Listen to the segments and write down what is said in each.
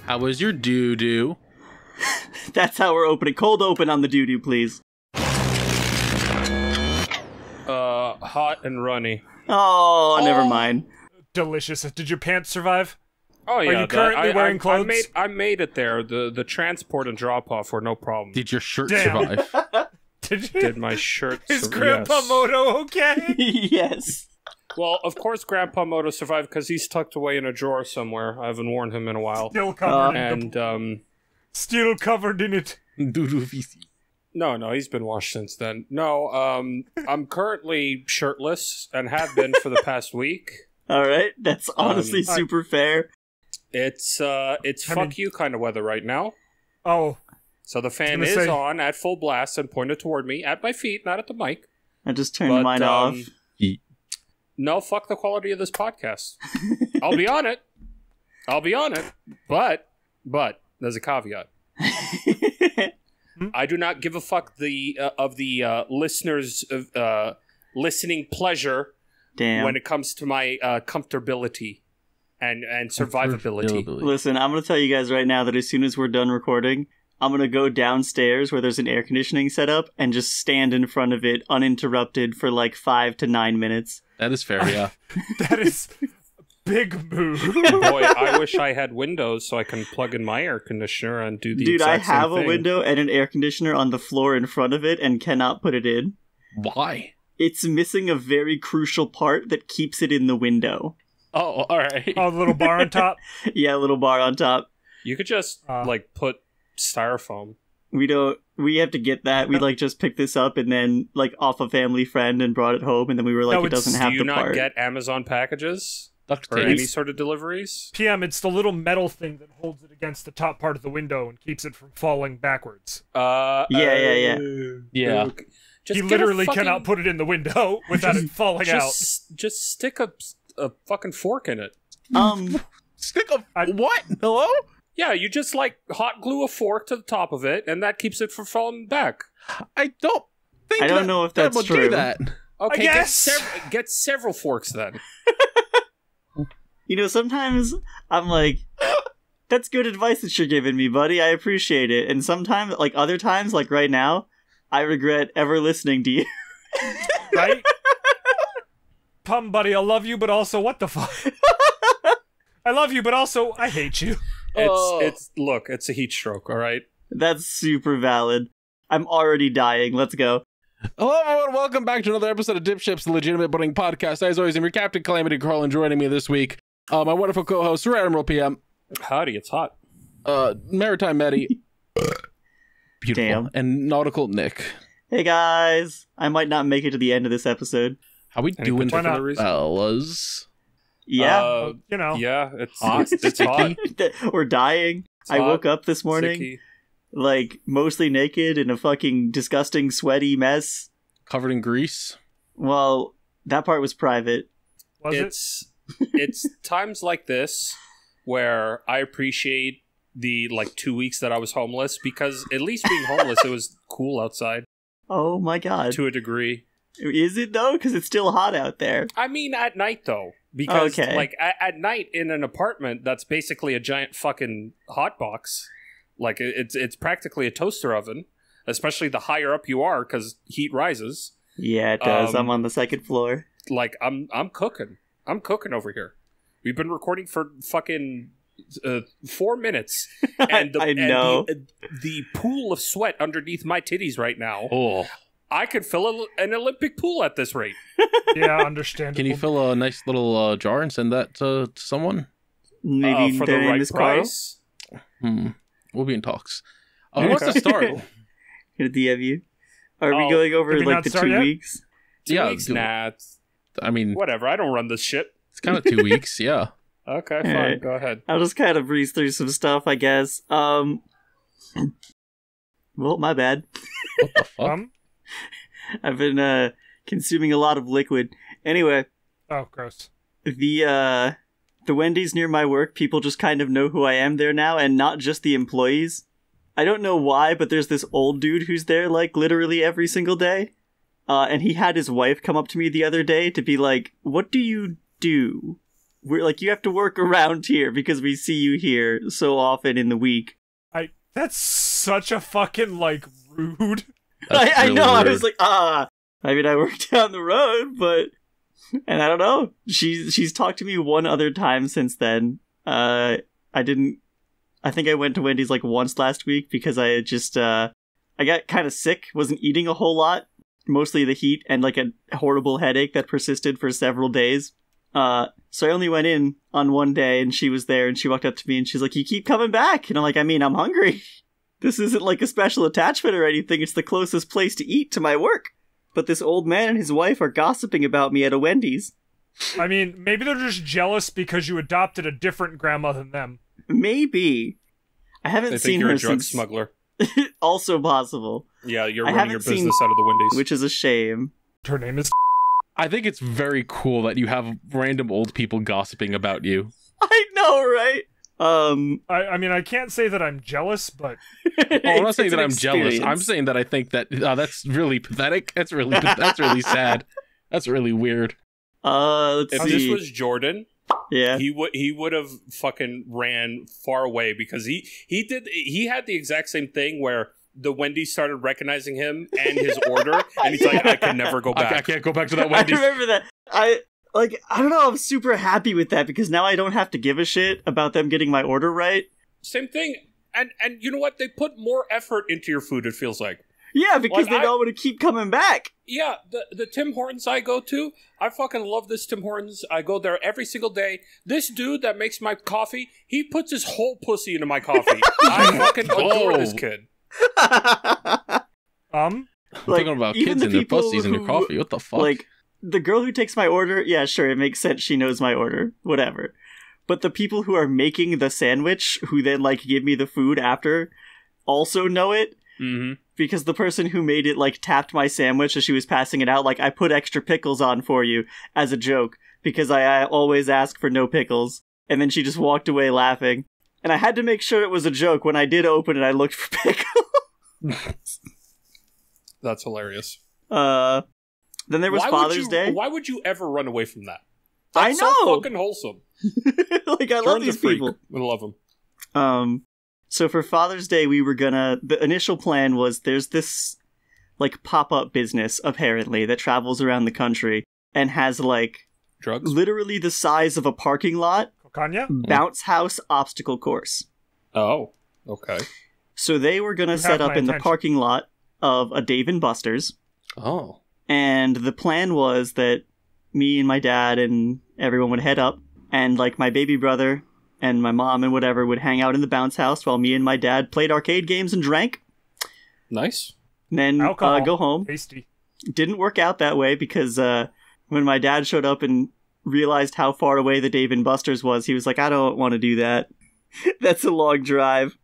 How was your doo-doo? That's how we're opening. Cold open on the doo-doo, please. Hot and runny. Oh, never mind. Delicious. Did your pants survive? Oh yeah. Are you currently wearing clothes? I made it there. The transport and drop off were no problem. Did your shirt Damn. survive? Did my shirt? Is Grandpa Moto okay? Yes. Well, of course, Grandpa Moto survived because he's tucked away in a drawer somewhere. I haven't worn him in a while. Still covered in And still covered in it. Doo-doo VC. No, he's been washed since then. No, I'm currently shirtless and have been for the past week. All right, that's honestly super fair. It's fuck you kind of weather right now. Oh. So the fan is on at full blast and pointed toward me, at my feet, not at the mic. I just turned mine off. No, fuck the quality of this podcast. I'll be on it. But there's a caveat. I do not give a fuck of the listeners' listening pleasure when it comes to my comfortability and survivability. Listen, I'm going to tell you guys right now that as soon as we're done recording, I'm going to go downstairs where there's an air conditioning set up and just stand in front of it uninterrupted for like 5 to 9 minutes. That is fair, yeah. That is big move. Boy, I wish I had windows so I can plug in my air conditioner and do the exact same I have thing. a window and an air conditioner on the floor in front of it and cannot put it in. Why? It's missing a very crucial part that keeps it in the window. Oh, all right. Oh, the little bar on top? Yeah, a little bar on top. You could just, put styrofoam. We have to get that. We, just picked this up and then, off a family friend and brought it home, and then we were like, it doesn't have the part. Do you not get Amazon packages? Duct or tape. any sort of deliveries? PM, it's the little metal thing that holds it against the top part of the window and keeps it from falling backwards. Yeah. Yeah. He literally cannot put it in the window without it falling out. Just stick a fucking fork in it. Stick a what? Hello? Yeah, you just hot glue a fork to the top of it, and that keeps it from falling back. I don't know if that's true. Do that. Okay, I guess. Get several forks then. Sometimes I'm like, that's good advice that you're giving me, buddy. I appreciate it. And sometimes, other times, right now, I regret ever listening to you. Right? Pum, buddy, I love you, but also, what the fuck? I love you, but also, I hate you. It's a heat stroke, all right? That's super valid. I'm already dying. Let's go. Hello, everyone. Welcome back to another episode of Dip Ships, the legitimate budding podcast. As always, I'm your Captain Calamity Carl, and joining me this week, my wonderful co-host, Sir Admiral PM. Howdy, it's hot. Maritime Maddie. Beautiful. Damn. And Nautical Nick. Hey, guys. I might not make it to the end of this episode. How we doing, particular reason? fellas? Yeah. Yeah, it's hot. It's hot. We're dying. It's I hot. woke up this morning, mostly naked in a fucking disgusting, sweaty mess. Covered in grease? Well, that part was private. It's times like this where I appreciate the 2 weeks that I was homeless, because at least being homeless, it was cool outside. Oh my god. To a degree. Is it though? Because it's still hot out there. I mean, at night though. Because, okay. at night in an apartment that's basically a giant fucking hot box, it's practically a toaster oven, especially the higher up you are, because heat rises. Yeah, it does. I'm on the second floor. I'm cooking. I'm cooking over here. We've been recording for fucking 4 minutes, and I know. the pool of sweat underneath my titties right now. Oh. I could fill an Olympic pool at this rate. Yeah, understandable. Can you fill a nice little jar and send that to someone? Maybe for the right price. We'll be in talks. Who wants to start? Gonna DM you. Are we going over did we not the start 2 yet? weeks? 2 weeks? Nah. I mean, whatever. I don't run this shit. It's kind of 2 weeks. Yeah. Okay, fine. Right. Go ahead. I'll just kind of breeze through some stuff, I guess. Well, my bad. What the fuck? I've been consuming a lot of liquid. Anyway. Oh, gross. The Wendy's near my work, people just kind of know who I am there now, and not just the employees. I don't know why, but there's this old dude who's there, like, literally every single day. And he had his wife come up to me the other day to be like, what do you do? We're like, you have to work around here because we see you here so often in the week. That's such a fucking, like, rude. I know, rude. I was like, I mean, I work down the road, but... And I don't know. She's talked to me one other time since then. I think I went to Wendy's, like, once last week because I had just, I got kind of sick, wasn't eating a whole lot. Mostly the heat and, like, a horrible headache that persisted for several days. So I only went in on one day and she was there and she walked up to me and she's like, you keep coming back. And I'm like, I mean, I'm hungry. This isn't like a special attachment or anything. It's the closest place to eat to my work. But this old man and his wife are gossiping about me at a Wendy's. I mean, maybe they're just jealous because you adopted a different grandma than them. Maybe. I haven't seen her since... They think you're a drug smuggler. Also possible. Yeah, you're running your business out of the Wendy's. Which is a shame. Her name is... I think it's very cool that you have random old people gossiping about you. I know, right? I mean, I can't say that I'm jealous, but... I'm not saying that I'm jealous. I'm saying that I think that that's really pathetic. That's really sad. That's really weird. Let's if see. This was Jordan, yeah, he would have fucking ran far away because he had the exact same thing where the Wendy's started recognizing him and his order, and he's like, I can never go back. I can't go back to that Wendy's. I remember that. I don't know, I'm super happy with that because now I don't have to give a shit about them getting my order right. Same thing. And you know what? They put more effort into your food, it feels like. Yeah, because they don't want to keep coming back. Yeah, the Tim Hortons I go to, I fucking love this Tim Hortons. I go there every single day. This dude that makes my coffee, he puts his whole pussy into my coffee. I fucking adore this kid. I'm talking about kids and their pussies in your coffee. What the fuck? Like, the girl who takes my order, yeah, sure, it makes sense. She knows my order. Whatever. But the people who are making the sandwich, who then, like, give me the food after, also know it. Mm-hmm. Because the person who made it, like, tapped my sandwich as she was passing it out, like, I put extra pickles on for you as a joke, because I always ask for no pickles. And then she just walked away laughing. And I had to make sure it was a joke. When I did open it, I looked for pickles. That's hilarious. Then there was Father's Day. Why would you ever run away from that? That's so fucking wholesome. Like, I love these people. I love them. So for Father's Day, the initial plan was there's this, like, pop-up business, apparently, that travels around the country and has, like, drugs? Literally the size of a parking lot. Cocaine? Bounce house obstacle course. Oh, okay. So they were gonna set up in the parking lot of a Dave & Buster's. Oh. And the plan was that me and my dad and everyone would head up, and, like, my baby brother and my mom and whatever would hang out in the bounce house while me and my dad played arcade games and drank. Nice. And then go home. Tasty. Didn't work out that way because when my dad showed up and realized how far away the Dave & Buster's was, he was like, I don't want to do that. That's a long drive.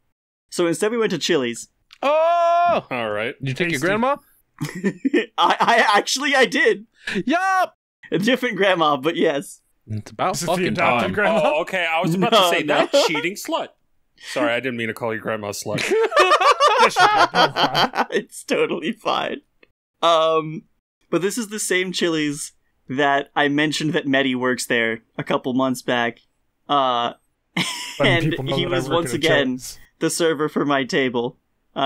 So instead we went to Chili's. Oh! All right. Did you take your grandma? I did. Yup! A different grandma, but yes. It's about fucking time. Grandma? Oh, okay. I was about to say that cheating slut. Sorry, I didn't mean to call you grandma slut. It's totally fine. But this is the same Chili's that I mentioned that Mehdi works there a couple months back. And he was once again the server for my table.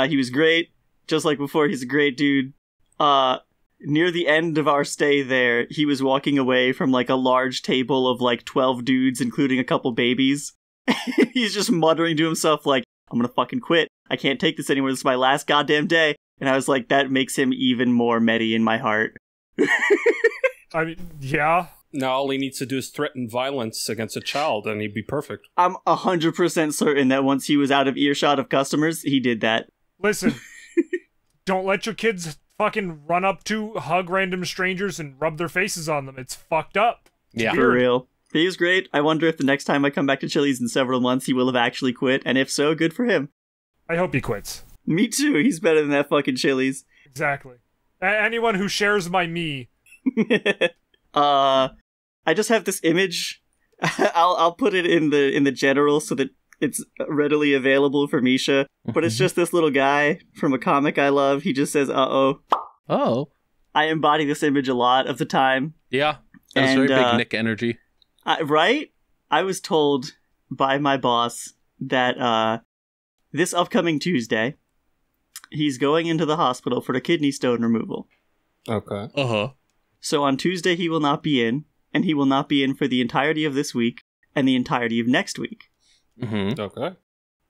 He was great. Just like before, he's a great dude. Near the end of our stay there, he was walking away from, like, a large table of, like, 12 dudes, including a couple babies. He's just muttering to himself, like, I'm gonna fucking quit. I can't take this anymore. This is my last goddamn day. And I was like, that makes him even more Mehdi in my heart. I mean, yeah. Now all he needs to do is threaten violence against a child, and he'd be perfect. I'm 100% certain that once he was out of earshot of customers, he did that. Listen, don't let your kids fucking run up to, hug random strangers, and rub their faces on them. It's fucked up. Yeah. For real. He was great. I wonder if the next time I come back to Chili's in several months, he will have actually quit, and if so, good for him. I hope he quits. Me too. He's better than that fucking Chili's. Exactly. Anyone who shares my me. I just have this image. I'll put it in the general so that it's readily available for Misha. But it's just this little guy from a comic I love. He just says, "Uh-oh." Oh. I embody this image a lot of the time. Yeah. That's very big Nick energy. Right? I was told by my boss that this upcoming Tuesday, he's going into the hospital for a kidney stone removal. Okay. Uh-huh. So on Tuesday, he will not be in, and he will not be in for the entirety of this week and the entirety of next week. Mm-hmm. Okay.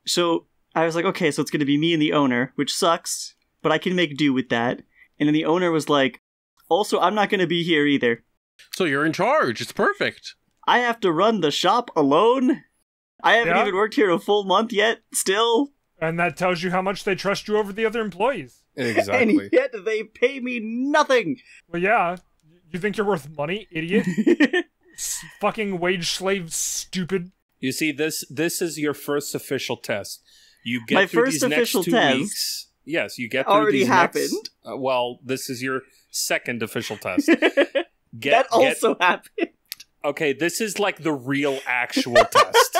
So I was like, okay, so it's going to be me and the owner, which sucks, but I can make do with that. And then the owner was like, also, I'm not going to be here either. So you're in charge. It's perfect. I have to run the shop alone. I haven't Yeah. even worked here a full month yet, still. And that tells you how much they trust you over the other employees. Exactly. And yet they pay me nothing. Well, yeah. You think you're worth money, idiot? Fucking wage slave, stupid. You see, this is your first official test. You get My through first these next official 2 test weeks. Yes, you get through already these happened. Next, well, this is your second official test. That also happened. Okay, this is like the real actual test.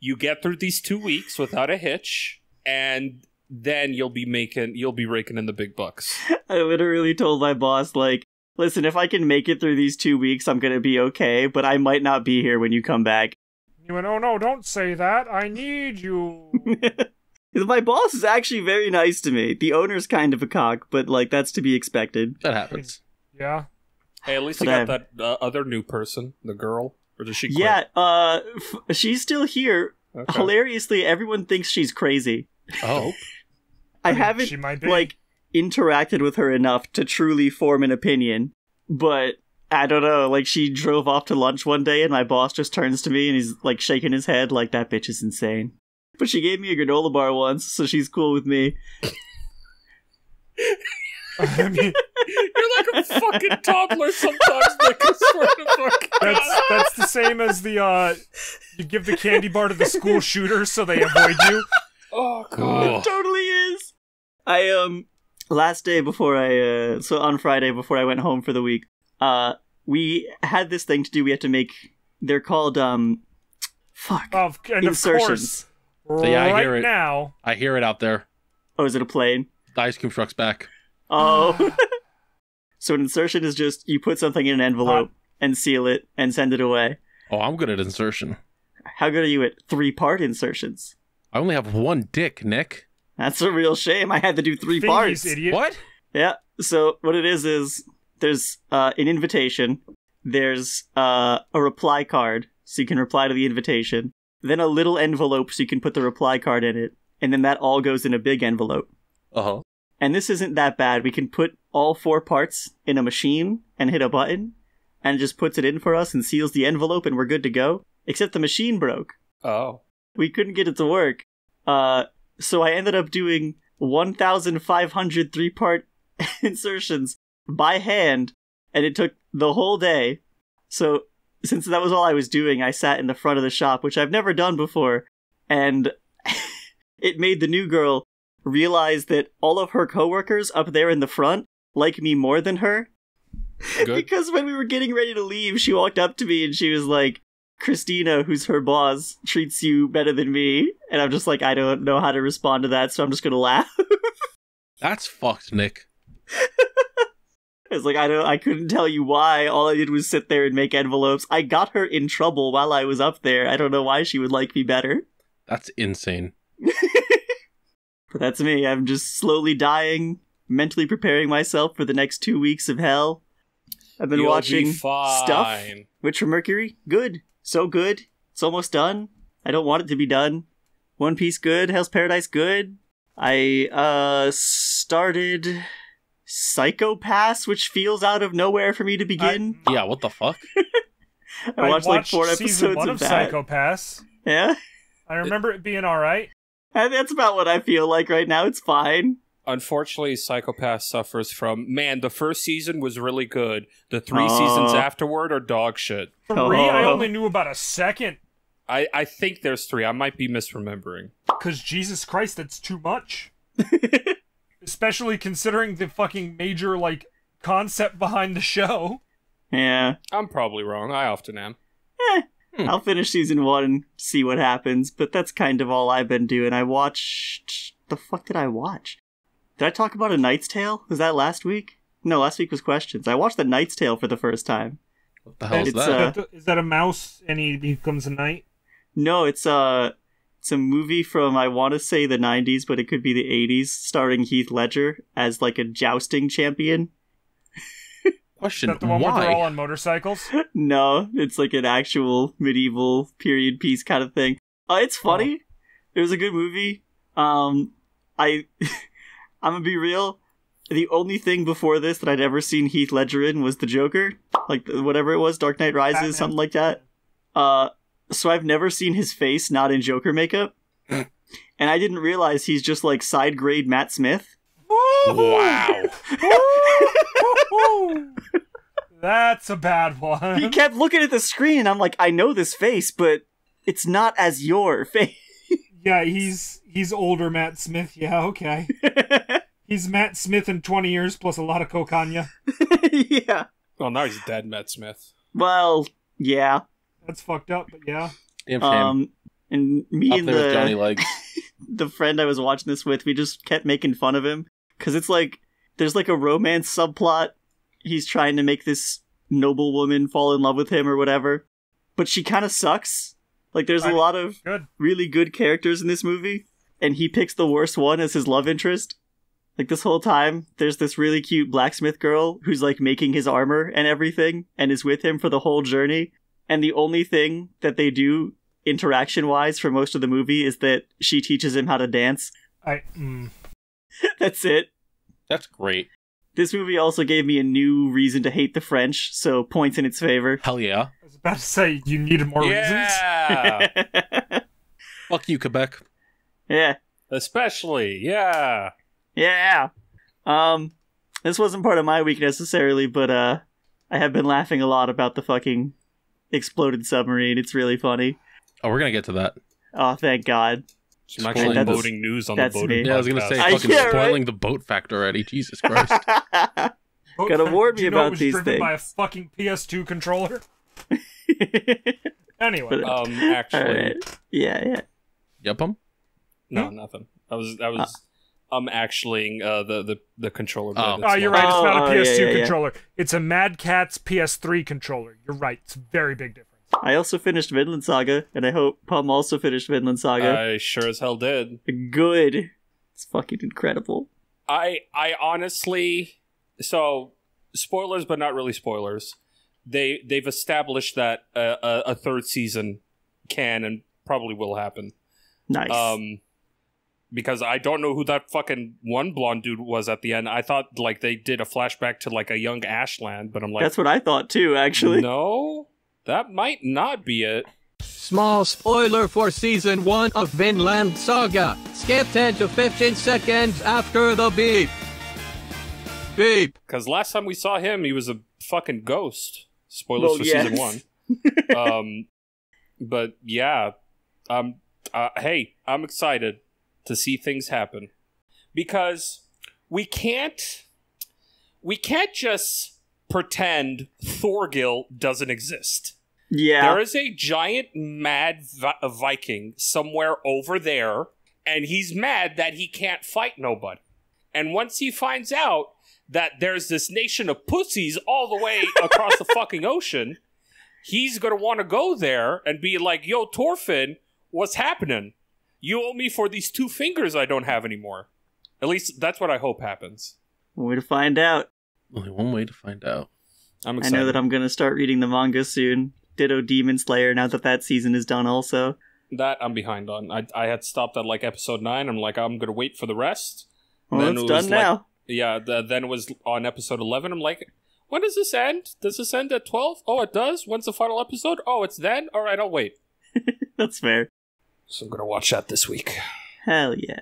You get through these 2 weeks without a hitch, and then you'll be raking in the big bucks. I literally told my boss, like, listen, if I can make it through these 2 weeks, I'm gonna be okay, but I might not be here when you come back. You went, oh no, don't say that. I need you. My boss is actually very nice to me. The owner's kind of a cock, but, like, that's to be expected. That happens. Yeah. Hey, at least you But got that other new person, the girl, or does she quit? Yeah, she's still here. Okay. Hilariously, everyone thinks she's crazy. Oh. I mean, haven't, she might be. like, interacted with her enough to truly form an opinion, but I don't know, like, she drove off to lunch one day and my boss just turns to me and he's, like, shaking his head like, that bitch is insane. But she gave me a granola bar once, so she's cool with me. I mean, You're like a fucking toddler sometimes, Nick. I swear to fuck God. that's the same as the, you give the candy bar to the school shooters so they avoid you. Oh, Cool. God. It totally is. Last day before so on Friday before I went home for the week, we had this thing to do. We had to make, they're called, And of insertions. course, So, yeah, I right hear it. now, I hear it out there. Oh, is it a plane? The ice cream truck's back. Oh. So an insertion is just, you put something in an envelope and seal it and send it away. Oh, I'm good at insertion. How good are you at 3-part insertions? I only have one dick, Nick. That's a real shame. I had to do 3 thingies, parts. idiot. What? Yeah. So what it is there's an invitation, there's a reply card, so you can reply to the invitation, then a little envelope so you can put the reply card in it, and then that all goes in a big envelope. Uh-huh. And this isn't that bad. We can put all 4 parts in a machine and hit a button, and it just puts it in for us and seals the envelope, and we're good to go. Except the machine broke. Oh. We couldn't get it to work. So I ended up doing 1,500 3-part insertions by hand, and it took the whole day. So since that was all I was doing, I sat in the front of the shop, which I've never done before, and it made the new girl realize that all of her coworkers up there in the front like me more than her. Good. Because when we were getting ready to leave, she walked up to me and she was like, Christina, who's her boss, treats you better than me. And I'm just like, I don't know how to respond to that, so I'm just gonna laugh. That's fucked, Nick. It's like, I couldn't tell you why. All I did was sit there and make envelopes. I got her in trouble while I was up there. I don't know why she would like me better. That's insane. But that's me. I'm just slowly dying, mentally preparing myself for the next 2 weeks of hell. I've been You'll watching be fine. stuff. Witcher Mercury, good. So good. It's almost done. I don't want it to be done. One Piece, good. Hell's Paradise, good. I started Psycho Pass, which feels out of nowhere for me to begin. Yeah, what the fuck? I watched like 4 season episodes 1 of of that. Psycho Pass. Yeah? I remember it being alright. And that's about what I feel like right now. It's fine. Unfortunately, Psychopath suffers from, man, the first season was really good. The 3 seasons afterward are dog shit. 3? I only knew about a second. I think there's 3. I might be misremembering. Because Jesus Christ, that's too much. Especially considering the fucking major, like, concept behind the show. Yeah. I'm probably wrong. I often am. I'll finish season 1 and see what happens, but that's kind of all I've been doing. I watched... The fuck did I watch? Did I talk about A Knight's Tale? Was that last week? No, last week was Questions. I watched The Knight's Tale for the first time. What the hell is It's, that? Is that a mouse and he becomes a knight? No, it's a movie from, I want to say the 90s, but it could be the 80s, starring Heath Ledger as like a jousting champion. Question, Is that the one where they're all why? on motorcycles? No, it's like an actual medieval period piece kind of thing. It's funny. It was a good movie. I'm gonna be real. The only thing before this that I'd ever seen Heath Ledger in was the Joker, like whatever it was, Dark Knight Rises, Batman. something like that. So I've never seen his face not in Joker makeup, and I didn't realize he's just like side grade Matt Smith. Wow. That's a bad one. He kept looking at the screen, and I'm like, I know this face, but it's not as your face. Yeah, he's older Matt Smith. Yeah, okay. He's Matt Smith in 20 years plus a lot of cocaine. Yeah. Well, now he's dead, Matt Smith. Well, yeah. That's fucked up, but yeah. Damn shame. And me Up and there with Johnny Legs. the friend I was watching this with, we just kept making fun of him. Because it's like, there's like a romance subplot. He's trying to make this noble woman fall in love with him or whatever. But she kind of sucks. Like, there's a lot of really good characters in this movie. And he picks the worst one as his love interest. Like, this whole time, there's this really cute blacksmith girl who's like making his armor and everything. And is with him for the whole journey. And the only thing that they do interaction-wise for most of the movie is that she teaches him how to dance. That's it. That's great. This movie also gave me a new reason to hate the French, so points in its favor. Hell yeah. I was about to say, you needed more reasons. Yeah. Fuck you, Quebec. Yeah. Especially, yeah. Yeah. This wasn't part of my week necessarily, but I have been laughing a lot about the fucking exploded submarine. It's really funny. Oh, we're gonna get to that. Oh, thank God. I'm actually That's- boating news on the that's boating me. Yeah, I was gonna say, podcast. fucking yeah, spoiling right? the boat fact already. Jesus Christ. Gotta warn Do me you know about it was these driven things. by a fucking PS2 controller? Anyway. But, Actually, Alright. Yeah. Yep. no, nothing. I was actually the controller. Oh. bit. Oh, you're right. It's not a yeah, PS2 yeah. controller. It's a Mad Catz PS3 controller. You're right. It's a very big difference. I also finished Vinland Saga, and I hope Pum also finished Vinland Saga. I sure as hell did. Good. It's fucking incredible. I honestly, so spoilers, but not really spoilers. They've established that a third season can and probably will happen. Nice. Because I don't know who that fucking one blonde dude was at the end. I thought like they did a flashback to like a young Ashland, but I'm like, That's what I thought too, actually. no, that might not be it. Small spoiler for season 1 of Vinland Saga. Skip 10 to 15 seconds after the beep. Beep. Because last time we saw him, he was a fucking ghost. Spoilers Well, for yes. season 1. But yeah, hey, I'm excited to see things happen because we can't just pretend Thorgil doesn't exist. Yeah. There is a giant mad Viking somewhere over there, and he's mad that he can't fight nobody. And once he finds out that there's this nation of pussies all the way across the fucking ocean, he's gonna want to go there and be like, yo, Thorfinn, what's happening? You owe me for these 2 fingers I don't have anymore. At least that's what I hope happens. Way to find out. Only one way to find out. I'm I excited. know that I'm gonna start reading the manga soon. Ditto Demon Slayer, now that season is done also. That I'm behind on. I had stopped at like episode 9. I'm like, I'm gonna wait for the rest. Well, Then it's it done was like- now. Yeah, then it was on episode 11. I'm like, when does this end? Does this end at 12? Oh, it does? When's the final episode? Oh, it's then? Alright, I'll wait. That's fair. So I'm gonna watch that this week. Hell yeah.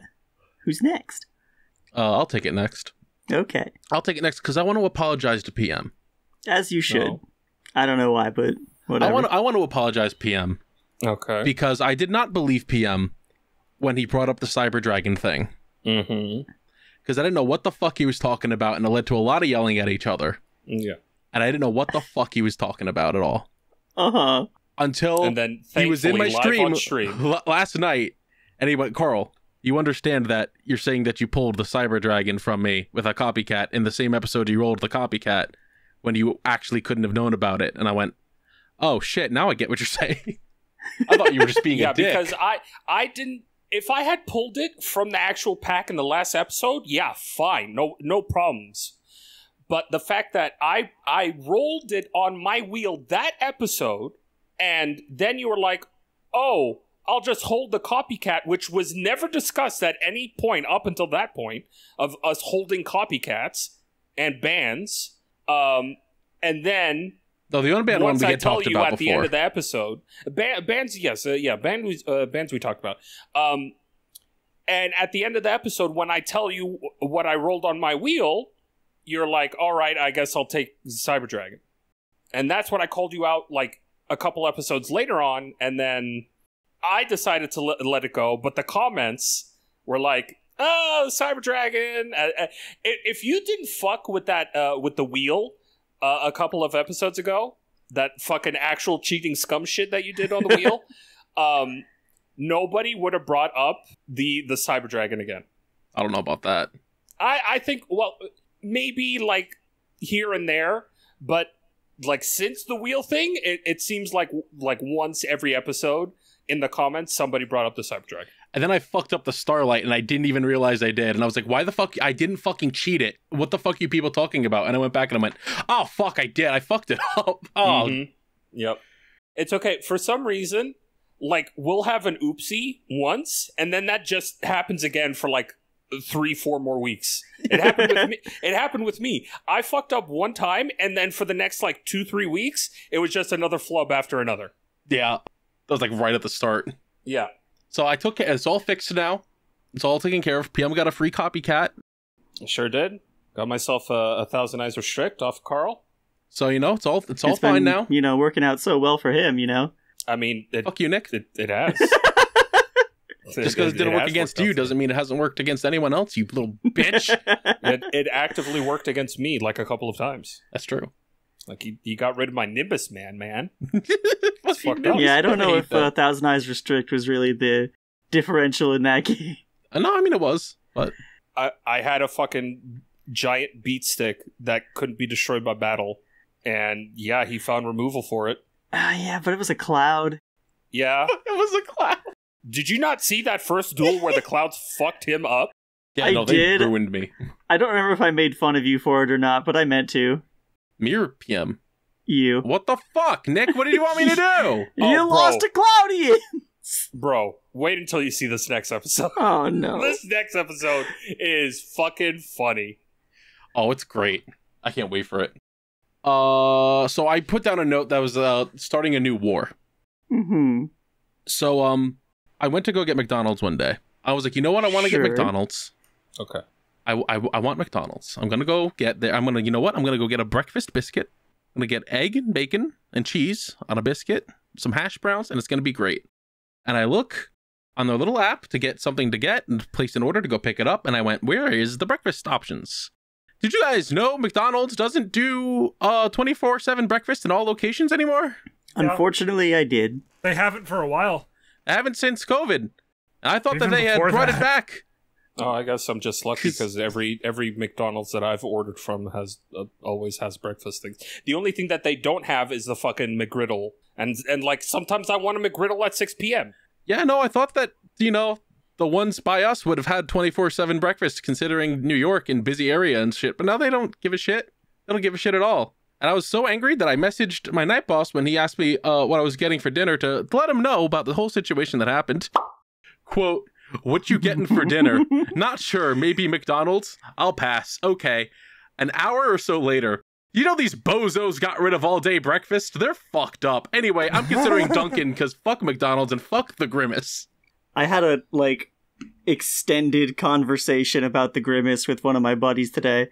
Who's next? I'll take it next. Okay. I'll take it next because I want to apologize to PM. As you should. No. I don't know why, but whatever. I want to apologize PM Okay. because I did not believe PM when he brought up the Cyber Dragon thing. Mm-hmm. Because I didn't know what the fuck he was talking about, and it led to a lot of yelling at each other. Yeah. And I didn't know what the fuck he was talking about at all. Uh-huh. Until And then he was in my thankfully, live on stream. last night, and he went, Carl, you understand that you're saying that you pulled the Cyber Dragon from me with a copycat in the same episode you rolled the copycat when you actually couldn't have known about it. And I went, oh shit, now I get what you're saying. I thought you were just being Yeah, a dick. because I didn't. If I had pulled it from the actual pack in the last episode, yeah, fine, no problems. But the fact that I rolled it on my wheel that episode, and then you were like, oh, I'll just hold the copycat, which was never discussed at any point up until that point of us holding copycats and bands. And then No, the only band one once we I get tell talked you about at the before. end of the episode, bands, yes, bands we talked about. And at the end of the episode, when I tell you what I rolled on my wheel, you're like, all right, I guess I'll take Cyber Dragon. And that's when I called you out like a couple episodes later on, and then I decided to let it go, but the comments were like, oh, Cyber Dragon. If you didn't fuck with that, with the wheel a couple of episodes ago, that fucking actual cheating scum shit that you did on the wheel, nobody would have brought up the Cyber Dragon again. I don't know about that. I think, well, maybe like here and there, but like since the wheel thing, it seems like once every episode in the comments somebody brought up the Cyber Dragon. And then I fucked up the Starlight, and I didn't even realize I did. And I was like, why the fuck? I didn't fucking cheat it. What the fuck are you people talking about? And I went back and I went, oh, fuck, I did. I fucked it up. Oh, Yep. It's okay. For some reason, like, we'll have an oopsie once, and then that just happens again for like 3-4 more weeks. It happened with me. It happened with me. I fucked up one time, and then for the next like 2-3 weeks, it was just another flub after another. yeah. That was like right at the start. Yeah. So I took it. It's all fixed now. It's all taken care of. PM got a free copycat. Sure did. Got myself a Thousand Eyes Restrict off Carl. So, you know, it's all It's fine been, now. working out so well for him, you know? I mean, Fuck you, Nick. it has. Just because it didn't work against you doesn't mean it hasn't worked against anyone else, you little bitch. It actively worked against me like a couple of times. That's true. Like, you got rid of my Nimbus man. Fuck fucked you. up. Yeah, I don't know hate if that. Thousand Eyes Restrict was really the differential in that game. No, I mean, it was. But I had a fucking giant beat stick that couldn't be destroyed by battle. And yeah, he found removal for it. Yeah, but it was a cloud. Yeah. it was a cloud. Did you not see that first duel where the clouds fucked him up? Yeah, I no, they did. ruined me. I don't remember if I made fun of you for it or not, but I meant to. Me or PM? You. What the fuck, Nick? What did you want me to do? You bro. lost to Cloudy! Bro, wait until you see this next episode. Oh, no. This next episode is fucking funny. Oh, it's great. I can't wait for it. So I put down a note that was starting a new war. Mm-hmm. So I went to go get McDonald's one day. I was like, you know what? I want to Sure. get McDonald's. Okay. I want McDonald's. I'm gonna go get there. You know what? I'm gonna go get a breakfast biscuit. I'm gonna get egg and bacon and cheese on a biscuit, some hash browns, and it's gonna be great. And I look on their little app to get something to get and place an order to go pick it up. And I went, where is the breakfast options? Did you guys know McDonald's doesn't do 24/7 breakfast in all locations anymore? Unfortunately, I did. They haven't for a while. I haven't since COVID. And I thought Even that they had before brought that. it back. Oh, I guess I'm just lucky because every McDonald's that I've ordered from has always has breakfast things. The only thing that they don't have is the fucking McGriddle, and like sometimes I want a McGriddle at 6 p.m. Yeah, no, I thought that, you know, the ones by us would have had 24/7 breakfast considering New York and busy area and shit, but now they don't give a shit. They don't give a shit at all. And I was so angry that I messaged my night boss when he asked me what I was getting for dinner to let him know about the whole situation that happened. Quote, what you getting for dinner? Not sure, maybe McDonald's? I'll pass. Okay. An hour or so later, you know these bozos got rid of all-day breakfast? They're fucked up. Anyway, I'm considering Dunkin' because fuck McDonald's and fuck the Grimace. I had a, extended conversation about the Grimace with one of my buddies today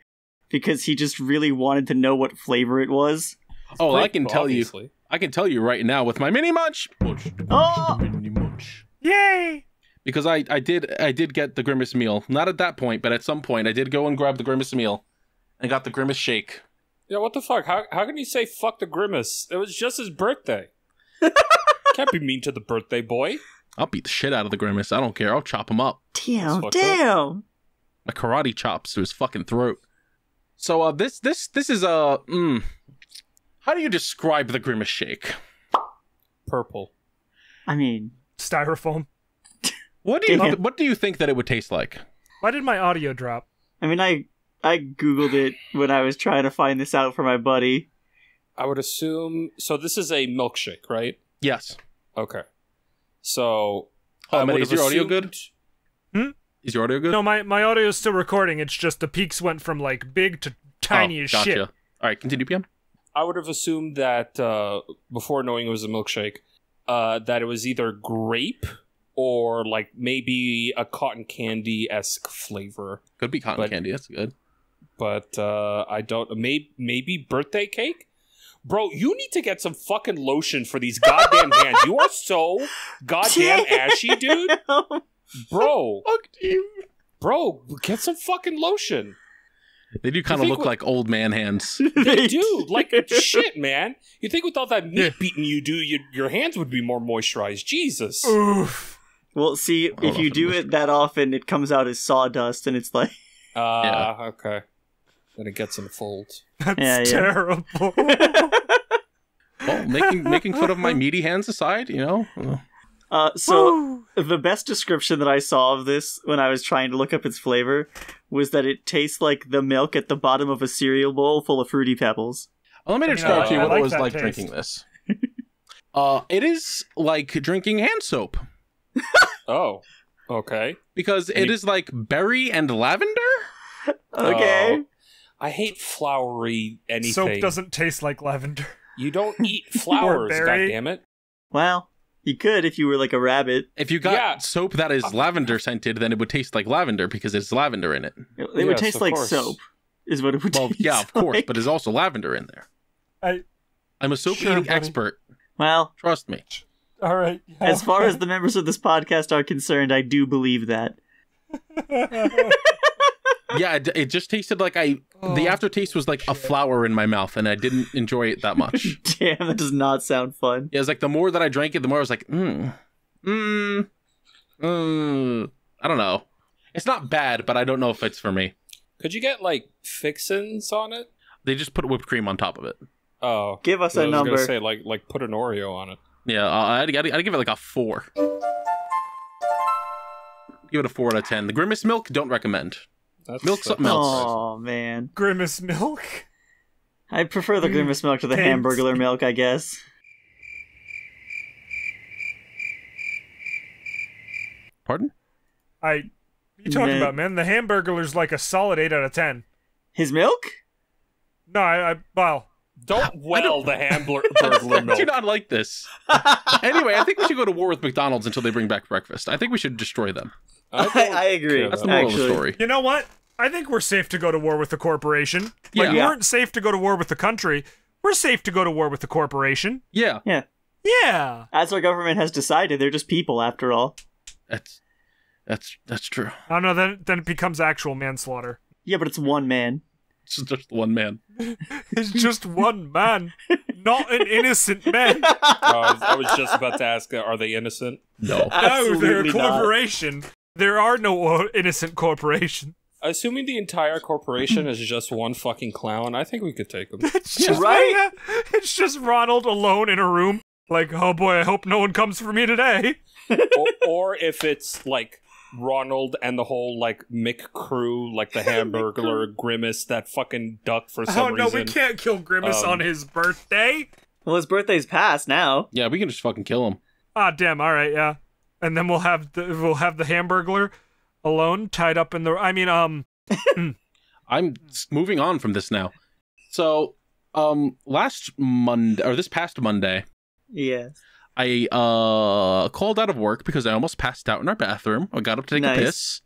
because he just really wanted to know what flavor it was. Oh, I can Well, tell you. obviously. I can tell you right now with my mini munch. Oh! Mini munch. Yay! Because I did get the Grimace meal. Not at that point, but at some point I did go and grab the Grimace meal and got the Grimace shake. Yeah, what the fuck? How can you say fuck the Grimace? It was just his birthday. Can't be mean to the birthday boy. I'll beat the shit out of the Grimace. I don't care. I'll chop him up. Damn, fucked damn. My karate chops to his fucking throat. So this is how do you describe the Grimace shake? Purple. I mean, Styrofoam. What do you think that it would taste like? Why did my audio drop? I Googled it when I was trying to find this out for my buddy. I would assume... So this is a milkshake, right? Yes. Okay. So... Oh, I man, would is have your audio assumed- good? Is your audio good? No, my audio is still recording. It's just the peaks went from like big to tiny as gotcha. shit. All right, continue, PM. I would have assumed that before knowing it was a milkshake, that it was either grape or like maybe a cotton candy-esque flavor. Could be cotton But- candy. That's good. But I don't... Maybe birthday cake? Bro, you need to get some fucking lotion for these goddamn hands. You are so goddamn ashy, dude. Bro. Fuck you. Bro, get some fucking lotion. They do kind of think look what- like old man hands. They do. Like, shit, man. You think with all that meat beating you do, your hands would be more moisturized. Jesus. Oof. Well, see, don't if know you if do it it that often, it comes out as sawdust, and it's like... Yeah. Okay. Then it gets in the folds. That's Yeah. terrible. Well, making fun of my meaty hands aside, you know. So, the best description that I saw of this when I was trying to look up its flavor was that it tastes like the milk at the bottom of a cereal bowl full of Fruity Pebbles. Well, let me describe to you I what like it was that like taste. drinking this. It is like drinking hand soap Oh. Okay. because it is like berry and lavender. Okay. Oh. I hate flowery anything. Soap doesn't taste like lavender. You don't eat flowers, berry. goddammit. Well, you could if you were like a rabbit. If you got Yeah. soap that is lavender scented, then it would taste like lavender because it's lavender in it. It Yes, would taste of like course. soap, is what it would Well, taste yeah, of course, like. but there's also lavender in there. I'm a soap Sure, eating buddy. expert. Well, Trust me. All right. as far as the members of this podcast are concerned, I do believe that. Yeah, it just tasted like the aftertaste was like a flower in my mouth, and I didn't enjoy it that much. Damn, that does not sound fun. Yeah, it's like the more that I drank it, the more I was like, I don't know. It's not bad, but I don't know if it's for me. Could you get, like, fixins on it? They just put whipped cream on top of it. Oh. Give us I a was number. gonna say, like, put an Oreo on it. Yeah, I'd give it like a 4. Give it a 4 out of 10. The Grimace milk, don't recommend. That's Milk something else. Oh, man. Grimace milk. I prefer the Grimace milk to the Thanks. Hamburglar milk, I guess. Pardon? What are you talking Man. about, man? The Hamburglar's like a solid 8 out of 10. His milk? No, well, Don't well the Hamburglar I do milk. not like this. Anyway, I think we should go to war with McDonald's until they bring back breakfast. I think we should destroy them. I agree. That's the moral of the Actually. story. you know what? I think we're safe to go to war with the corporation. Yeah. Like, we Yeah. weren't safe to go to war with the country. We're safe to go to war with the corporation. Yeah, Yeah. Yeah. As our government has decided, they're just people after all. that's true. I don't know, then it becomes actual manslaughter. Yeah, but it's one man. It's just one man. It's just one man, not an innocent man. I was just about to ask, are they innocent? No. No, they're a Absolutely not. corporation. There are no innocent corporations. Assuming the entire corporation is just one fucking clown, I think we could take them. It's just Right? It's just Ronald alone in a room, like, oh boy, I hope no one comes for me today. or if it's like Ronald and the whole like Mick crew, like the Hamburglar, Grimace, that fucking duck for Oh some no, reason. we can't kill Grimace on his birthday. Well, his birthday's past now. Yeah, we can just fucking kill him. Ah, damn. All right, yeah. And then we'll have the Hamburglar alone, tied up in the. I mean, I'm moving on from this now. So, last Monday or this past Monday, Yes. I called out of work because I almost passed out in our bathroom. I got up to take a piss,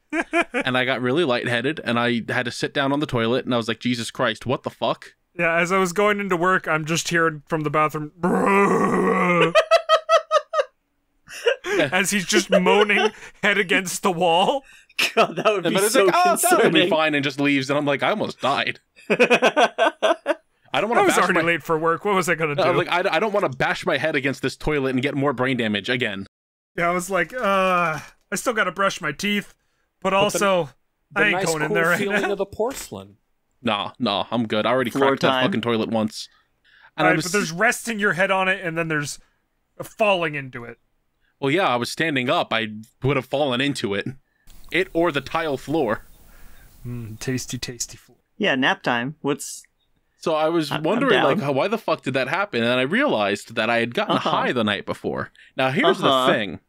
and I got really lightheaded, and I had to sit down on the toilet, and I was like, Jesus Christ, what the fuck? Yeah, as I was going into work, I'm just hearing from the bathroom, as he's just moaning head against the wall. God, that would be But it's so like, that'll be concerning. fine, and just leaves, and I'm like, I almost died. I don't want I to was bash already my... late for work. What was I gonna do? Like, I don't want to bash my head against this toilet and get more brain damage again. Yeah, I was like, I still gotta brush my teeth, but also, The I ain't nice, going in cool there right feeling now. of the porcelain. Nah, I'm good. I already Floor cracked that time. fucking toilet once. And Right, but there's resting your head on it, and then there's falling into it. Well, yeah, I was standing up. I would have fallen into it. It or the tile floor. Tasty, tasty food. Yeah, nap time. So I was I'm wondering, down. like, why the fuck did that happen? And I realized that I had gotten Uh-huh. high the night before. Now, here's Uh-huh. the thing.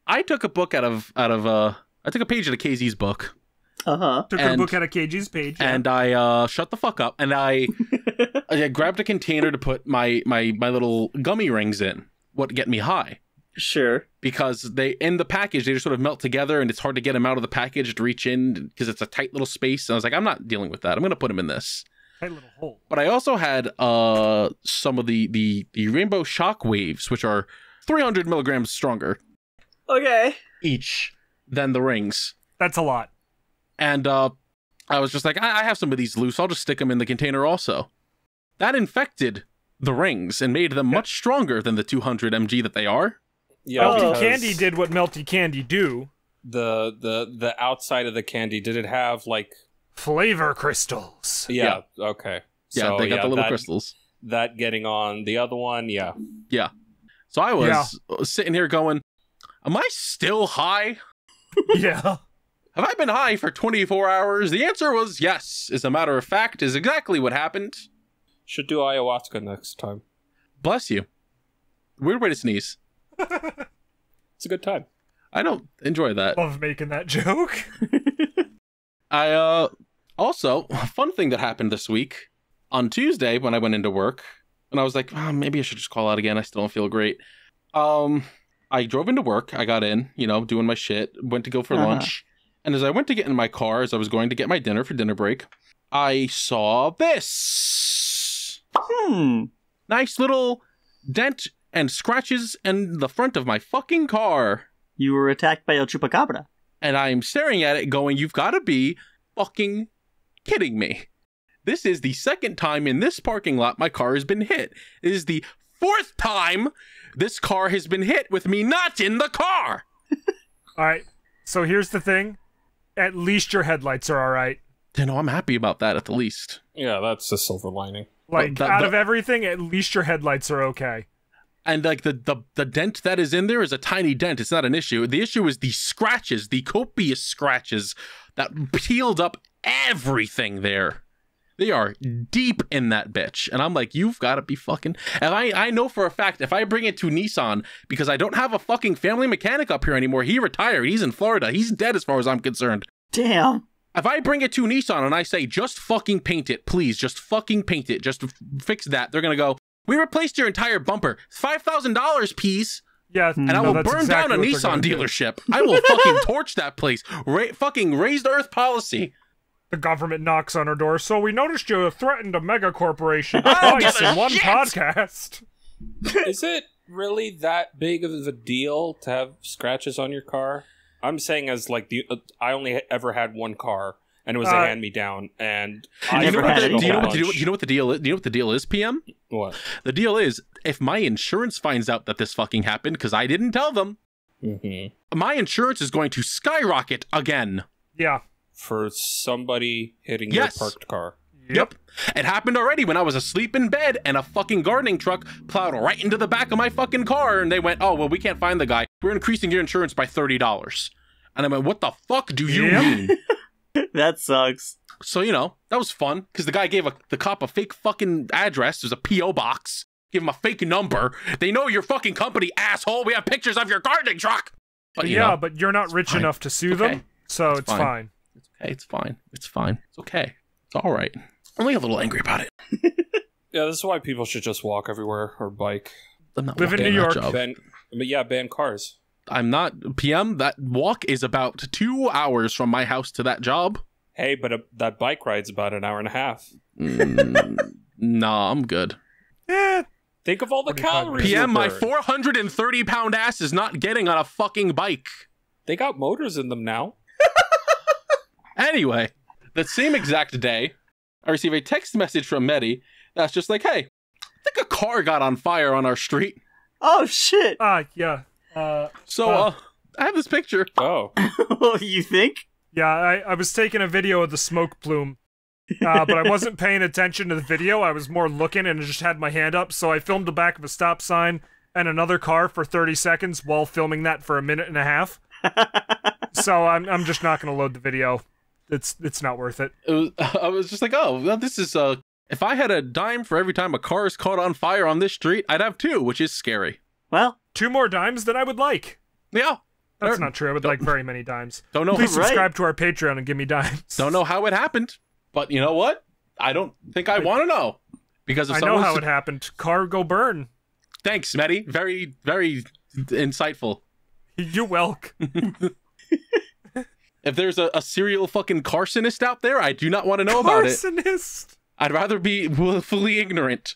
I took a book I took a page out of KZ's book, Took a And- book out of KG's page. Yeah. and I shut the fuck up, and I grabbed a container to put my little gummy rings in. What get me high? Sure. Because in the package, they just sort of melt together, and it's hard to get them out of the package to reach in because it's a tight little space. And I was like, I'm not dealing with that. I'm going to put them in this. Tight little hole. But I also had some of the rainbow shock waves, which are 300 milligrams stronger Okay. each than the rings. That's a lot. And I was just like, I have some of these loose. I'll just stick them in the container also. That infected the rings and made them much stronger than the 200 mg that they are. Yeah, Melty because Candy did what Melty Candy do. the outside of the candy, did it have like Flavor crystals. yeah, okay. Yeah, So, they got the little that, crystals. That getting on the other one, yeah. Yeah. So I was sitting here going, am I still high? Yeah. Have I been high for 24 hours? The answer was yes. As a matter of fact, is exactly what happened. Should do ayahuasca next time. Bless you. Weird way to sneeze. It's a good time. I don't enjoy that. Love making that joke. I also, a fun thing that happened this week on Tuesday when I went into work, and I was like, maybe I should just call out again. I still don't feel great. I drove into work. I got in, doing my shit, went to go for lunch. And as I went to get in my car, as I was going to get my dinner for dinner break, I saw this. Nice little dent and scratches in the front of my fucking car. You were attacked by El Chupacabra. And I'm staring at it going, you've got to be fucking kidding me. This is the second time in this parking lot my car has been hit. It is the fourth time this car has been hit with me not in the car. All right. So here's the thing. At least your headlights are all right. I'm happy about that at the least. Yeah, that's the silver lining. Like, out of everything, at least your headlights are okay. And like the dent that is in there is a tiny dent. It's not an issue. The issue is the scratches, the copious scratches that peeled up everything there. They are deep in that bitch. And I'm like, you've got to be fucking... And I know for a fact, if I bring it to Nissan, because I don't have a fucking family mechanic up here anymore, he retired, he's in Florida, he's dead as far as I'm concerned. Damn. If I bring it to Nissan and I say, just fucking paint it, please, just fucking paint it, just fix that, they're going to go, we replaced your entire bumper. $5,000 piece. Yeah. And I will burn down a Nissan dealership. I will fucking torch that place. Fucking raised earth policy. The government knocks on our door, so we noticed you threatened a mega corporation I don't twice give a in one shit. podcast. Is it really that big of a deal to have scratches on your car? I'm saying as like I only ever had one car, and it was a hand-me-down, and I Never had scratched any a whole damage. bunch. Do you know what the deal is? Do you know what the deal is, PM? What? The deal is, if my insurance finds out that this fucking happened, because I didn't tell them, my insurance is going to skyrocket again. Yeah. For somebody hitting Yes. your parked car. Yep. It happened already when I was asleep in bed and a fucking gardening truck plowed right into the back of my fucking car, and they went, oh, well, we can't find the guy. We're increasing your insurance by $30. And I went, what the fuck do you mean? That sucks. So, that was fun, because the guy gave the cop a fake fucking address. There's a P.O. box. Give him a fake number. They know your fucking company, asshole. We have pictures of your gardening truck. But yeah, but you're not rich fine. enough to sue It's them, okay. so it's fine. It's okay. It's fine. It's fine. It's okay. It's all right. Only a little angry about it. Yeah, this is why people should just walk everywhere or bike. I'm not Live in walking New that York. job. Ban cars. I'm not. PM, that walk is about 2 hours from my house to that job. Hey, but that bike ride's about an hour and a half. Nah, I'm good. Eh, Think of all the 45 calories. PM, you my burn. 430-pound ass is not getting on a fucking bike. They got motors in them now. Anyway, that same exact day, I receive a text message from Medi that's just like, hey, I think a car got on fire on our street. Oh shit! yeah. So, I have this picture. Oh. You think? Yeah, I was taking a video of the smoke plume, but I wasn't paying attention to the video. I was more looking and just had my hand up, so I filmed the back of a stop sign and another car for 30 seconds while filming that for a minute and a half. So I'm just not going to load the video. It's not worth it. I was just like, oh, well, this is, if I had a dime for every time a car is caught on fire on this street, I'd have 2, which is scary. Well, 2 more dimes than I would like. Yeah. That's not true. I would like very many dimes. Don't know. Please Right. subscribe to our Patreon and give me dimes. Don't know how it happened, but you know what? I don't think I want to know. Because if I know someone how it happened. Car go burn. Thanks, Medi. Very, very insightful. You welcome. If there's a serial fucking carsonist out there, I do not want to know about it. Arsonist. I'd rather be willfully ignorant.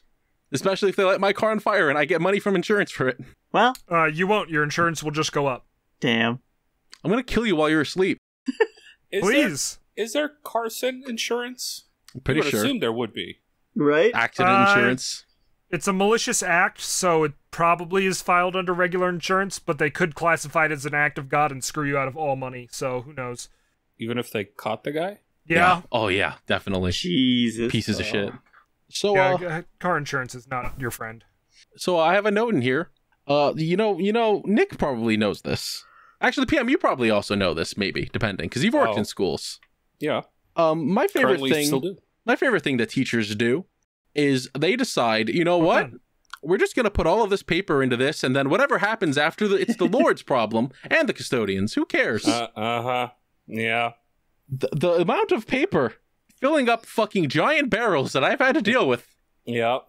Especially if they light my car on fire and I get money from insurance for it. well, You won't. Your insurance will just go up. damn. I'm gonna kill you while you're asleep. Please. Is there Carson insurance? I'm pretty I would sure. assume there would be. Right? Accident insurance. It's a malicious act, so it probably is filed under regular insurance, but they could classify it as an act of God and screw you out of all money, so who knows. Even if they caught the guy? Yeah. Oh yeah, definitely. Jesus. Pieces of shit. So Car insurance is not your friend. so I have a note in here. You know, Nick probably knows this. Actually, PM, you probably also know this, maybe, depending, because you've worked Oh. in schools. Yeah. My favorite Currently still thing, do. my favorite thing that teachers do is they decide, you know what? We're just gonna put all of this paper into this, and then whatever happens after, it's the Lord's problem and the custodians. Who cares? Uh-huh. Yeah. The amount of paper filling up fucking giant barrels that I've had to deal with. Yeah.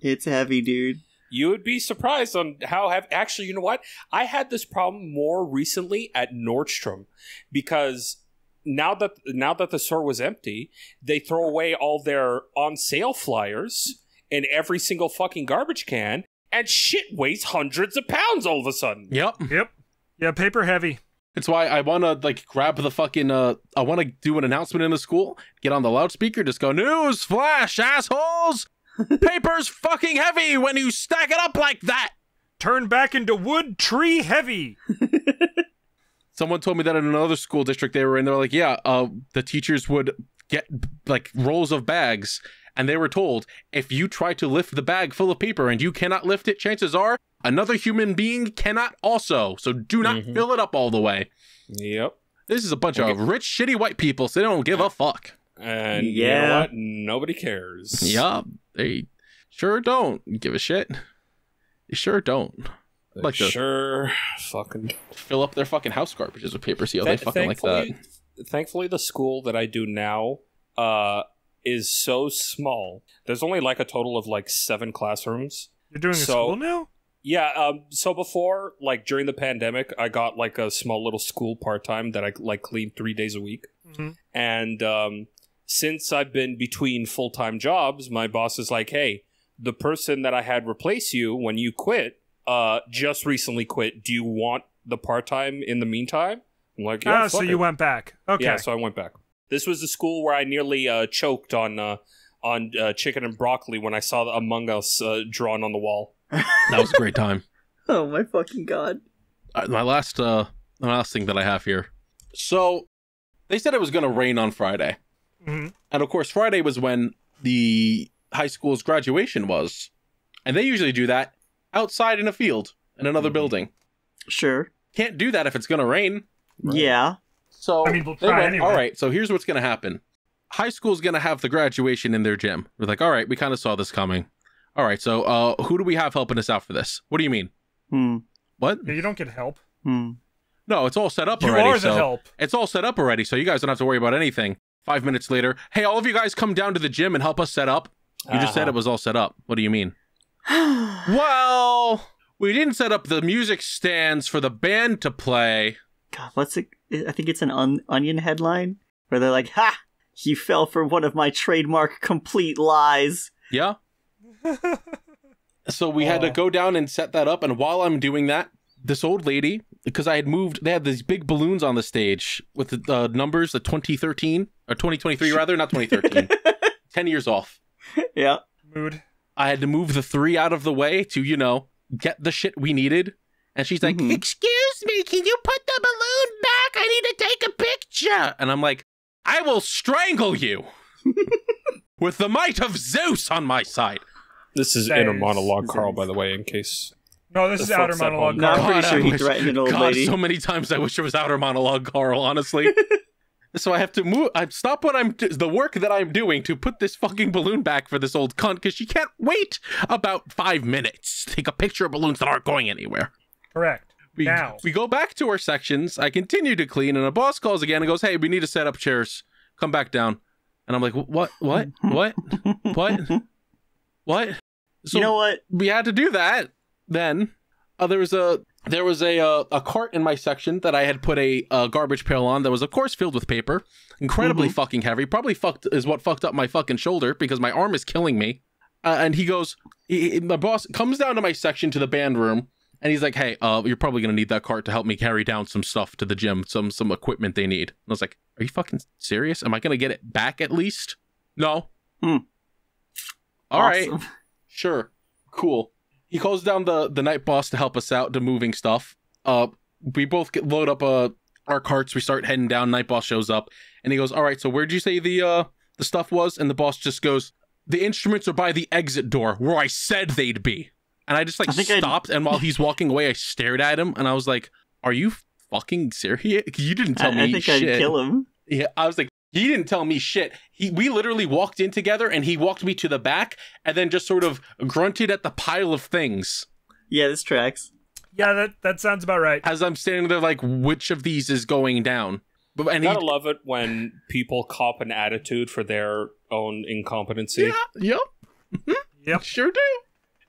It's heavy, dude. You would be surprised on how actually, you know what? I had this problem more recently at Nordstrom because now that the store was empty, they throw away all their on sale flyers in every single fucking garbage can, and shit weighs hundreds of pounds all of a sudden. Yep. Yep. Yeah, paper heavy. It's why I want to like grab the fucking I want to do an announcement in the school, get on the loudspeaker, just go, news flash, assholes! Paper's fucking heavy when you stack it up like that! Turn back into wood, tree heavy. Someone told me that in another school district they were in, they're like, yeah, the teachers would get like rolls of bags, and they were told, if you try to lift the bag full of paper and you cannot lift it, chances are another human being cannot also, so do not fill it up all the way. Yep. This is a bunch of rich, shitty white people, so they don't give a fuck. And you Yeah. know what? Nobody cares. Yeah, they sure don't give a shit. They sure don't. They Like to sure fucking fill up their fucking house garbages with paper seal. They fucking like that. Thankfully, the school that I do now is so small. There's only like a total of like 7 classrooms. You're doing a school now? Yeah, so before, like during the pandemic, I got like a small little school part-time that I like cleaned 3 days a week. Mhm. And since I've been between full-time jobs, my boss is like, hey, the person that I had replace you when you quit just recently quit. Do you want the part-time in the meantime? I'm like, yeah, So fuck you it. went back. Okay. Yeah, so I went back. This was the school where I nearly choked on chicken and broccoli when I saw the Among Us drawn on the wall. That was a great time. Oh my fucking god. My last thing that I have here. So they said it was going to rain on Friday. Mhm. And of course, Friday was when the high school's graduation was. And they usually do that outside in a field in another building. Sure. Can't do that if it's going to rain. Yeah. So I mean, we'll they try went, anyway. all right, so here's what's going to happen. High school's going to have the graduation in their gym. We're like, all right, we kind of saw this coming. All right, so who do we have helping us out for this? What do you mean? What? Yeah, you don't get help. No, it's all set up You already. are the so help. It's all set up already, so you guys don't have to worry about anything. 5 minutes later, hey, all of you guys come down to the gym and help us set up. You just said it was all set up. What do you mean? Well, We didn't set up the music stands for the band to play. God, what's it? I think it's an Onion headline where they're like, "Ha! He fell for one of my trademark complete lies." Yeah. So we had to go down and set that up. And while I'm doing that, this old lady, because I had moved, they had these big balloons on the stage with the numbers, the 2013 or 2023 rather, not 2013, 10 years off. Yeah. Mood. I had to move the 3 out of the way to, get the shit we needed. And she's like, "Excuse me, can you put the balloon back? I need to take a picture." And I'm like, "I will strangle you with the might of Zeus on my side." This is Thanks. inner monologue, Carl, by the way, in case. No, this is outer folks at monologue. home- No, I'm God, pretty sure I he wish- threatened an old God, lady. so many times I wish it was outer monologue, Carl, honestly. So I have to move. I stop the work that I'm doing to put this fucking balloon back for this old cunt because she can't wait about 5 minutes to take a picture of balloons that aren't going anywhere. Correct. Now. We go back to our sections. I continue to clean, and a boss calls again and goes, "Hey, we need to set up chairs. Come back down." And I'm like, "What? What? What? What? What?" So You know what? we had to do that. Then there was a cart in my section that I had put a garbage pail on that was, of course, filled with paper, incredibly fucking heavy. Probably what fucked up my fucking shoulder because my arm is killing me. And he goes, my boss comes down to my section to the band room. And he's like, "Hey, you're probably going to need that cart to help me carry down some stuff to the gym, some equipment they need." And I was like, "Are you fucking serious? Am I going to get it back at least?" "No." Hmm. All right. Awesome. Sure. Cool. He calls down the night boss to help us out to moving stuff. We both load up our carts. We start heading down. Night boss shows up. And he goes, "All right, so where'd you say the stuff was?" And the boss just goes, "The instruments are by the exit door, where I said they'd be." And I just stopped, and while he's walking away, I stared at him, and I was like, "Are you fucking serious? You didn't tell me I think shit." I'd kill him. Yeah, I was like, he didn't tell me shit. We literally walked in together, and he walked me to the back, and then just sort of grunted at the pile of things. Yeah, this tracks. Yeah, that sounds about right. As I'm standing there like, which of these is going down? And Gotta love it when people cop an attitude for their own incompetency. Yep. Yep. Sure do.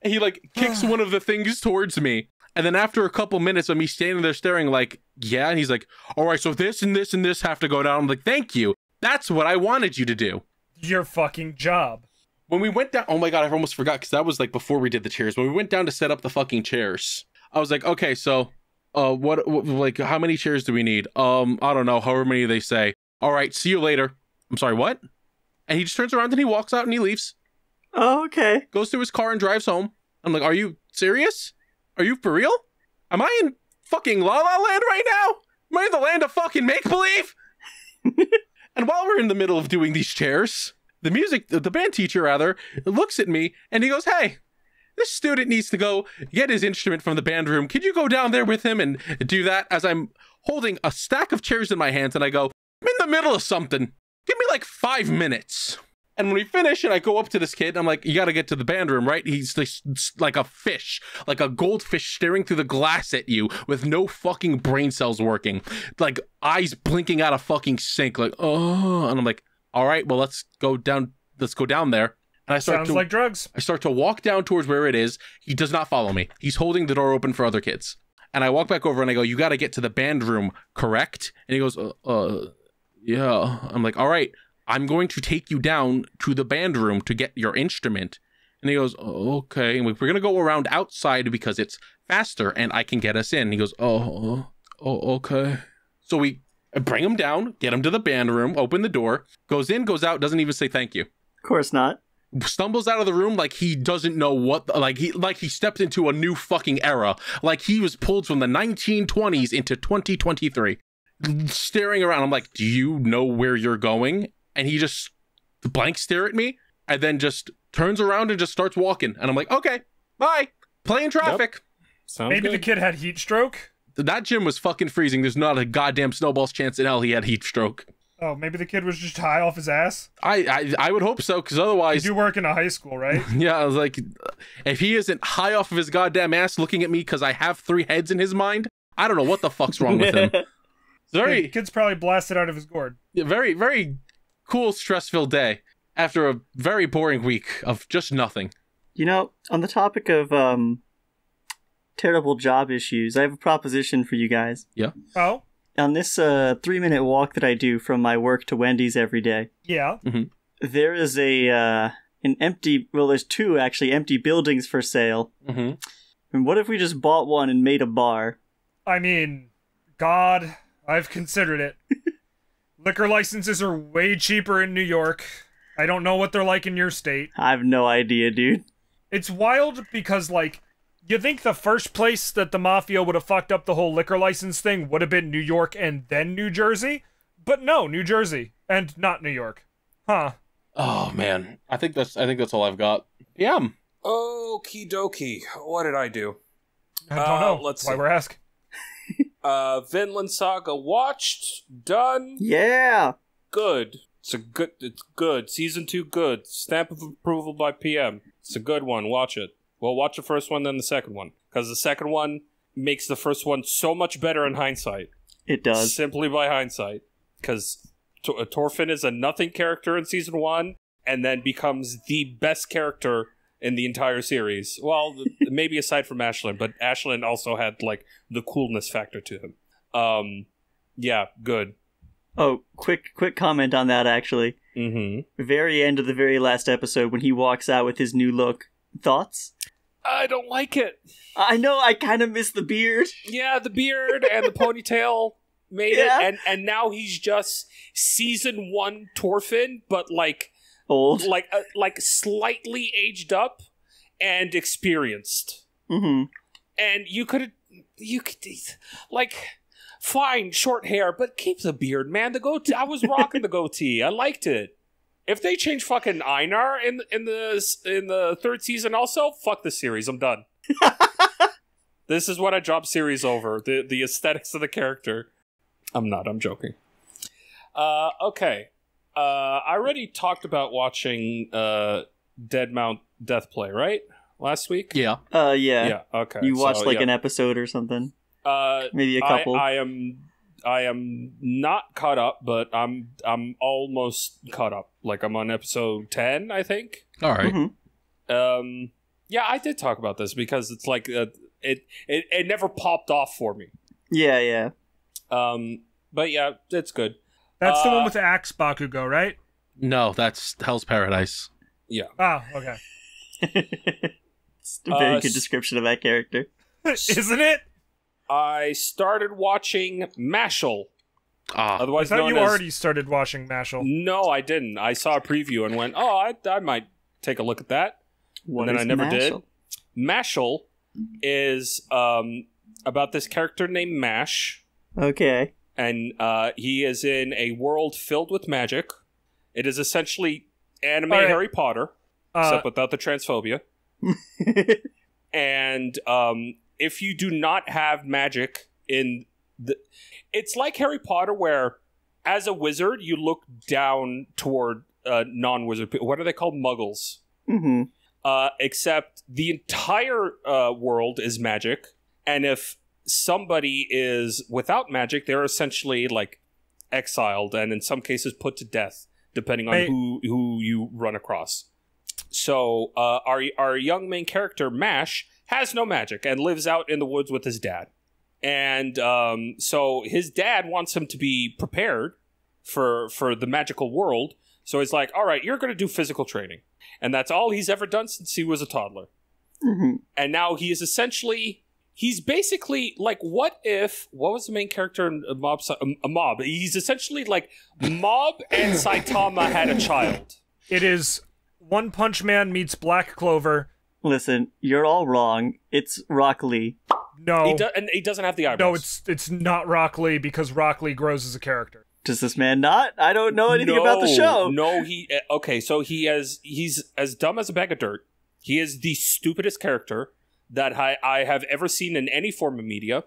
And he kicks one of the things towards me. And then after a couple minutes of me standing there staring like, yeah, and he's like, "All right, so this and this and this have to go down." I'm like, "Thank you. That's what I wanted you to do." Your fucking job. When we went down, oh my God, I almost forgot because that was before we did the chairs. When we went down to set up the fucking chairs, I was like, "Okay, so what how many chairs do we need?" I don't know, however many they say. "All right, see you later." I'm sorry, what? And he just turns around and he walks out and he leaves. Oh, okay. Goes to his car and drives home. I'm like, "Are you serious? Are you for real? Am I in fucking La La Land right now? Am I in the land of fucking make-believe?" And while we're in the middle of doing these chairs, the band teacher rather, looks at me and he goes, "Hey, this student needs to go get his instrument from the band room. Could you go down there with him and do that?" As I'm holding a stack of chairs in my hands and I go, "I'm in the middle of something. Give me 5 minutes." And when we finish and I go up to this kid, I'm like, "You got to get to the band room, right?" He's like a fish, like a goldfish staring through the glass at you with no fucking brain cells working, like eyes blinking out a fucking sink, like, "Oh," and I'm like, "All right, well, let's go down there." And I Sounds like drugs. I start to walk down towards where it is. He does not follow me. He's holding the door open for other kids. And I walk back over and I go, "You got to get to the band room, correct?" And he goes, yeah. I'm like, "All right, I'm going to take you down to the band room to get your instrument." And he goes, "Okay." And we're going to go around outside because it's faster and I can get us in. And he goes, okay. So we bring him down, get him to the band room, open the door, goes in, goes out, doesn't even say thank you. Of course not. Stumbles out of the room like he doesn't know what, he stepped into a new fucking era. Like he was pulled from the 1920s into 2023. Staring around, I'm like, "Do you know where you're going?" And he just blank stare at me and then just turns around and just starts walking. And I'm like, "Okay, bye. Playing traffic." Sounds Maybe good. the kid had heat stroke. That gym was fucking freezing. There's not a goddamn snowball's chance in hell he had heat stroke. Oh, maybe the kid was just high off his ass. I would hope so, because otherwise... You do work in a high school, right? Yeah, I was like, if he isn't high off of his goddamn ass looking at me because I have 3 heads in his mind, I don't know what the fuck's wrong with him. It's The kid's probably blasted out of his gourd. very, very cool, stress-filled day after a very boring week of just nothing. You know, on the topic of terrible job issues, I have a proposition for you guys. Oh, On this 3-minute walk that I do from my work to Wendy's every day, yeah. there is an empty, well, there's 2 actually empty buildings for sale. Mm-hmm. And what if we just bought one and made a bar? I mean, God, I've considered it. Liquor licenses are way cheaper in New York. I don't know what they're like in your state. I have no idea, dude. It's wild because, like, you think the first place that the Mafia would have fucked up the whole liquor license thing would have been New York and then New Jersey? But no, New Jersey. And not New York. Huh. Oh man, I think that's all I've got. Yeah. Okie dokie. What did I do? I don't know. Let's That's why see. we're asking. Vinland Saga watched, done, Yeah! good. It's good. Season 2 good. Stamp of approval by PM. It's a good one. Watch it. Well, watch the first one, then the second one. Because the second one makes the first one so much better in hindsight. It does. Simply by hindsight. Because Thorfinn is a nothing character in Season 1, and then becomes the best character in the entire series. Well, maybe aside from Ashlyn, but Ashlyn also had, like, the coolness factor to him. Yeah, good. Oh, quick comment on that, actually. Mm-hmm. Very end of the very last episode when he walks out with his new look. Thoughts? I don't like it. I know, I kind of miss the beard. Yeah, the beard and the ponytail made Yeah. it, and now he's just Season 1 Thorfinn, but like Old. like slightly aged up and experienced. Mm-hmm. And you could like, fine, short hair, but keep the beard, man. The goatee, I was rocking the goatee. I liked it. If they change fucking Einar in the third season, also fuck the series. I'm done. This is what I drop series over. The aesthetics of the character. I'm joking. Okay. I already talked about watching Dead Mount Deathplay, right? Last week? Yeah. Yeah. Yeah, okay. You watched So, yeah. an episode or something. Maybe a couple. I am not caught up, but I'm almost caught up. Like, I'm on episode 10, I think. All right. Mm-hmm. Yeah, I did talk about this because it's like it never popped off for me. Yeah. But yeah, it's good. That's the one with the axe Bakugo, right? No, that's Hell's Paradise. Yeah. Oh, okay. It's a very good description of that character. Isn't it? I started watching Mashal. Ah, I Otherwise thought known you as... already started watching Mashal. No, I didn't. I saw a preview and went, oh, I might take a look at that. What and then is I never did. Mashal? Mashal is about this character named Mash. Okay. And he is in a world filled with magic. It is essentially anime All right. Harry Potter, except without the transphobia. And if you do not have magic in the... It's like Harry Potter where, as a wizard, you look down toward non-wizard people. What are they called? Muggles. Mm-hmm. Except the entire world is magic. And if somebody is without magic, they're essentially like exiled and in some cases put to death, depending on who you run across. So our young main character, Mash, has no magic and lives out in the woods with his dad. And so his dad wants him to be prepared for the magical world. So he's like, all right, you're going to do physical training. And that's all he's ever done since he was a toddler. Mm-hmm. And now he is essentially... He's basically like, what was the main character in Mob? Mob. He's essentially like Mob and Saitama had a child. It is One Punch Man meets Black Clover. Listen, you're all wrong. It's Rock Lee. No, And he doesn't have the eyebrows. no, it's not Rock Lee because Rock Lee grows as a character. Does this man not? I don't know anything about the show. No, okay, so he's as dumb as a bag of dirt. He is the stupidest character that I have ever seen in any form of media,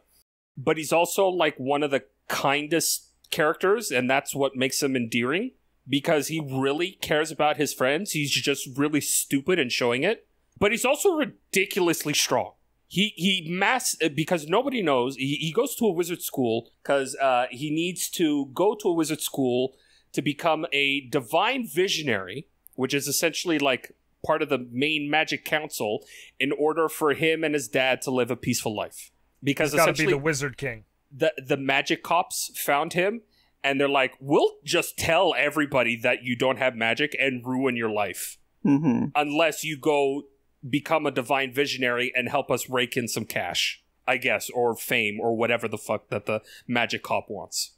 but he's also like one of the kindest characters, and that's what makes him endearing, because he really cares about his friends. He's just really stupid and showing it, but he's also ridiculously strong. Because nobody knows, he goes to a wizard school because he needs to go to a wizard school to become a divine visionary, which is essentially like part of the main magic council in order for him and his dad to live a peaceful life. Because He's got to be essentially the Wizard King. the magic cops found him, and they're like, we'll just tell everybody that you don't have magic and ruin your life. Mm-hmm. Unless you go become a divine visionary and help us rake in some cash, I guess, or fame, or whatever the fuck that the magic cop wants.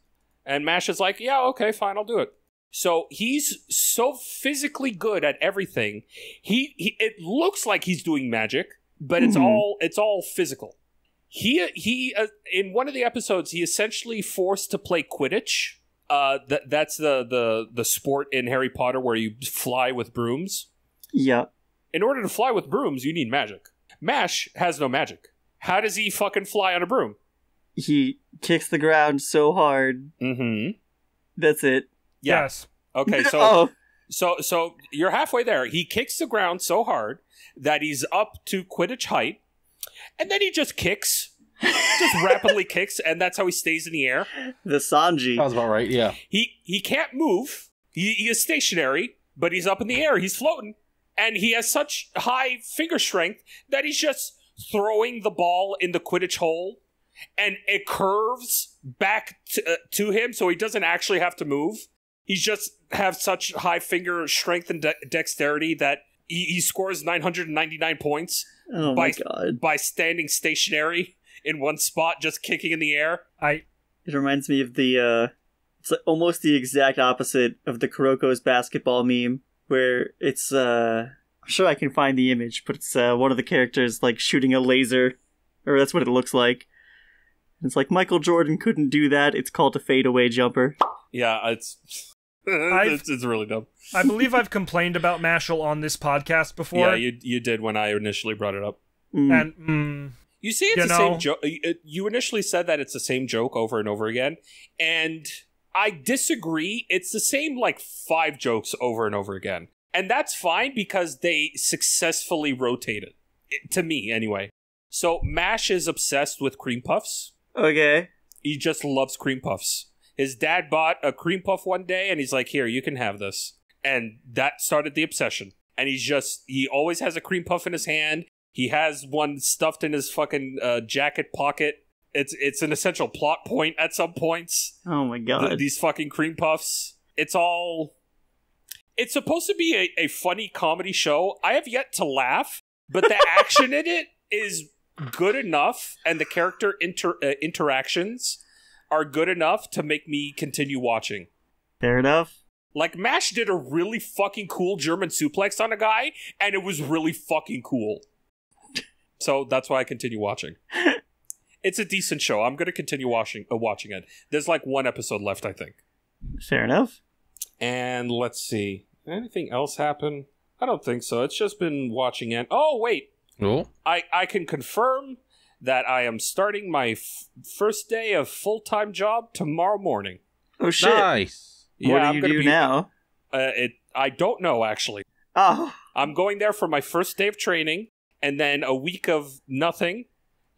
And Mash is like, yeah, okay, fine, I'll do it. So he's so physically good at everything. He it looks like he's doing magic, but it's all physical. He in one of the episodes, he essentially forced to play Quidditch. That's the sport in Harry Potter where you fly with brooms. Yeah. In order to fly with brooms, you need magic. Mash has no magic. How does he fucking fly on a broom? He kicks the ground so hard. Mm-hmm. That's it. Yeah. Yes. Okay, Oh. so you're halfway there. He kicks the ground so hard that he's up to Quidditch height, and then he just kicks. Just rapidly kicks, and that's how he stays in the air. The Sanji. Sounds about right, yeah. He can't move. He is stationary, but he's up in the air. He's floating. And he has such high finger strength that he's just throwing the ball in the Quidditch hole, and it curves back to him, so he doesn't actually have to move. He just have such high finger strength and dexterity that he scores 999 points Oh my god. by standing stationary in one spot, just kicking in the air. It reminds me of the, it's like almost the exact opposite of the Kuroko's basketball meme, where it's, I'm sure I can find the image, but it's one of the characters, like, shooting a laser, or that's what it looks like. It's like, Michael Jordan couldn't do that, it's called a fadeaway jumper. Yeah, it's really dumb. I believe I've complained about Mashal on this podcast before. Yeah, you did when I initially brought it up. And, You see, it's the same joke. You initially said that it's the same joke over and over again, and I disagree. It's the same, like, 5 jokes over and over again. And that's fine because they successfully rotate it. To me, anyway. So, Mash is obsessed with cream puffs. Okay. He just loves cream puffs. His dad bought a cream puff one day, and he's like, here, you can have this. And that started the obsession. And he always has a cream puff in his hand. He has one stuffed in his fucking jacket pocket. It's an essential plot point at some points. Oh my god. These fucking cream puffs. It's supposed to be a funny comedy show. I have yet to laugh, but the action in it is good enough, and the character interactions are good enough to make me continue watching. Fair enough. Like, MASH did a really fucking cool German suplex on a guy, and it was really fucking cool. So that's why I continue watching. It's a decent show. I'm going to continue watching it. There's like 1 episode left, I think. Fair enough. And let's see. Anything else happen? I don't think so. It's just been watching it. Oh, wait. Oh. I can confirm that I am starting my first day of full-time job tomorrow morning. Oh shit. Nice. What do you do now? I don't know, actually. Oh. I'm going there for my first day of training, and then a week of nothing,